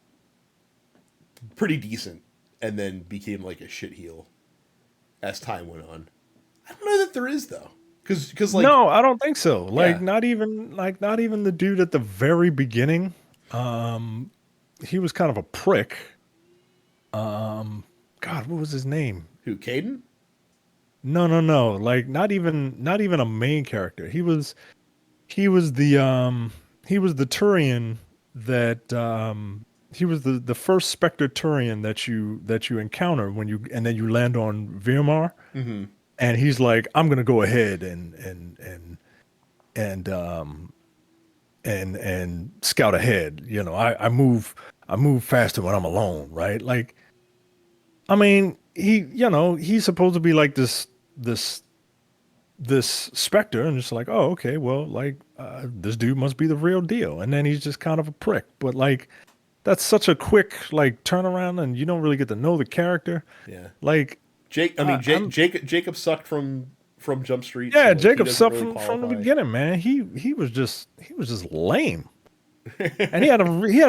pretty decent and then became like a shit heel as time went on. I don't know that there is though, because like No, I don't think so. yeah, Not even the dude at the very beginning. Um, he was kind of a prick. Um, God, what was his name? who Caden? No, no, no. Like not even a main character. He was the Turian that he was the first Spectre Turian that you encounter and then you land on Virmar, Mm-hmm. and he's like, I'm gonna go ahead and scout ahead. I move faster when I'm alone, right? Like, I mean, he's supposed to be like this Spectre, and it's like, oh, okay, well, like, this dude must be the real deal, and then he's just kind of a prick. But like, that's such a quick like turnaround, and you don't really get to know the character. Yeah, Like, Jake. I mean, I'm Jacob sucked from Jump Street, so yeah, like he Jacob doesn't sucked really from the qualify. beginning, man. He was just lame, and he had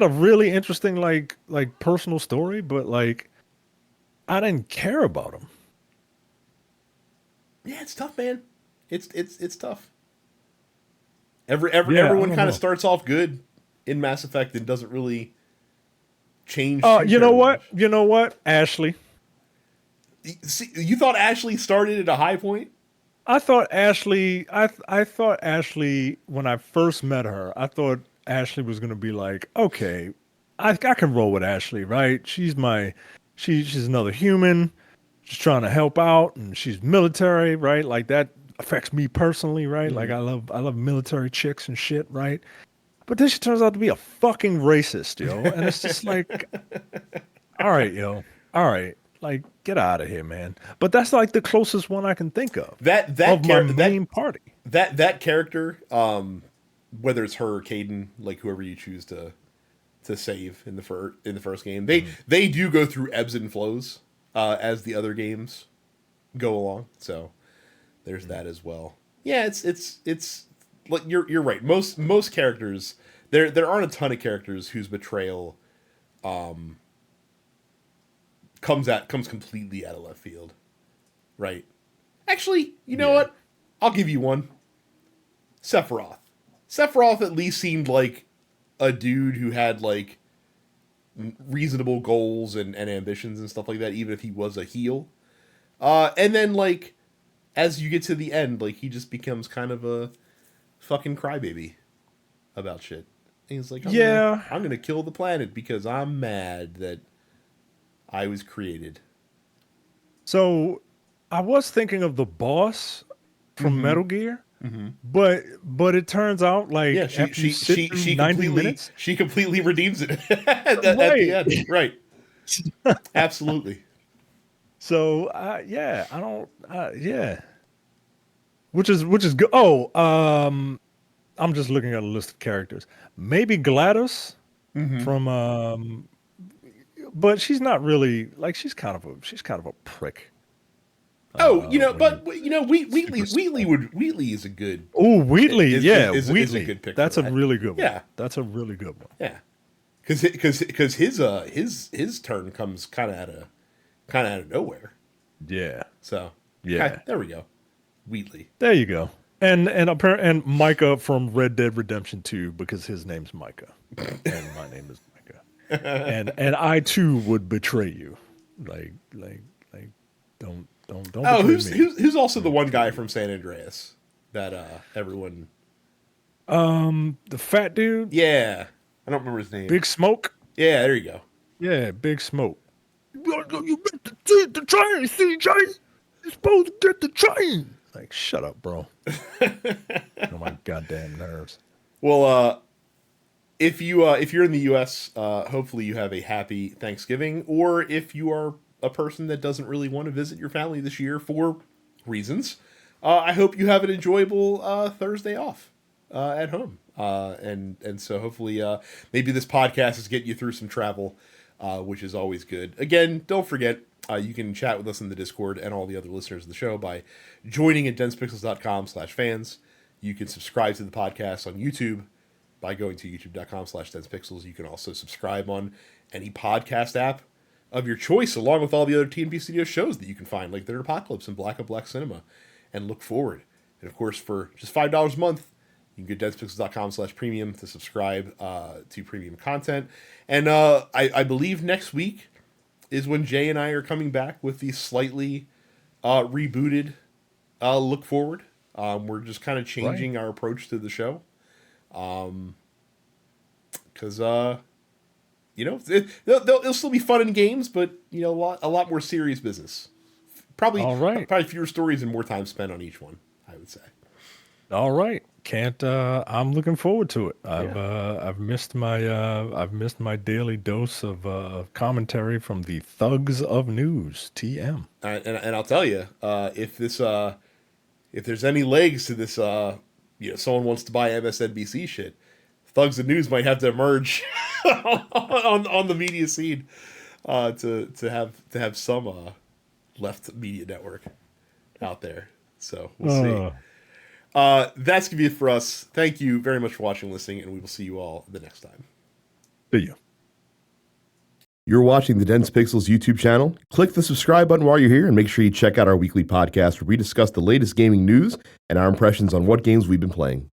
a really interesting like personal story, but like I didn't care about him. Yeah, it's tough, man. It's tough. Yeah, I Everyone don't kind of know. starts off good in Mass Effect and doesn't really change too You know terribly much. what? You know what? Ashley. See, you thought Ashley started at a high point? I thought Ashley when I first met her, I thought Ashley was gonna be like, okay, I can roll with Ashley, right? She's another human. She's trying to help out, and she's military, right? Like that affects me personally, right? Like Mm. I love military chicks and shit, right? But then she turns out to be a fucking racist, yo. And it's just like, all right, yo. All right. Like, get out of here, man. But that's like the closest one I can think That of my main party. that character, whether it's her or Caden, like whoever you choose to save in the first game, Mhm. they do go through ebbs and flows as the other games go along. So there's that as well. Yeah, it's like you're right. Most characters there aren't a ton of characters whose betrayal comes completely out of left field, right? Actually, you know Yeah. what? I'll give you one. Sephiroth. Sephiroth at least seemed like a dude who had like reasonable goals and ambitions and stuff like that, even if he was a heel. And then like as you get to the end, like he just becomes kind of a fucking crybaby about shit. And he's like, Yeah. I'm gonna kill the planet because I'm mad that I was created. So I was thinking of the boss from Mm-hmm. Metal Gear. But it turns out like Yeah, after you sit through 90 minutes, she completely redeems it at the end. Right. Absolutely. So yeah, I don't yeah. Which is good. Oh, I'm just looking at a list of characters. Maybe GLaDOS from but she's not really like she's kind of a prick. Oh, Super Wheatley is a good. Oh, Wheatley, is Wheatley. a good pick. That's for a that. really good one. Yeah, that's a really good one. yeah. Because his turn comes kind of out of nowhere. Yeah. So yeah, there we go. Wheatley. There you go. And Micah from Red Dead Redemption 2 because his name's Micah and my name is Micah. and I too would betray you. Like don't Oh, betray me. who's also the one guy from San Andreas that everyone the fat dude? Yeah. I don't remember his name. Big Smoke? Yeah, there you go. Yeah, Big Smoke. You meant to take the train, CJ. You're supposed to get the train. Like, shut up, bro. Oh my goddamn nerves. Well, if you're in the U.S., hopefully you have a happy Thanksgiving. Or if you are a person that doesn't really want to visit your family this year for reasons, I hope you have an enjoyable Thursday off at home. And so hopefully maybe this podcast is getting you through some travel, which is always good. Again, don't forget. You can chat with us in the Discord and all the other listeners of the show by joining at densepixels.com/fans. You can subscribe to the podcast on YouTube by going to youtube.com/densepixels. You can also subscribe on any podcast app of your choice, along with all the other TNP Studios shows that you can find, like Their Apocalypse and Black on Black Cinema, and look forward. And of course, for just $5 a month, you can go to densepixels.com/premium to subscribe to premium content. And I believe next week is when Jay and I are coming back with the slightly rebooted look forward. We're just kind of changing our approach to the show. Because, it'll still be fun in games, but, a lot more serious business. Probably fewer stories and more time spent on each one, I would say. All right. I'm looking forward to it. I've missed my daily dose of commentary from the thugs of news, TM. And I'll tell you, if there's any legs to this, someone wants to buy MSNBC shit, thugs of news might have to emerge on the media scene to have some left media network out there. So we'll see. That's going to be it for us. Thank you very much for watching and listening, and we will see you all the next time. See you. You're watching the Dense Pixels YouTube channel. Click the subscribe button while you're here, and make sure you check out our weekly podcast where we discuss the latest gaming news and our impressions on what games we've been playing.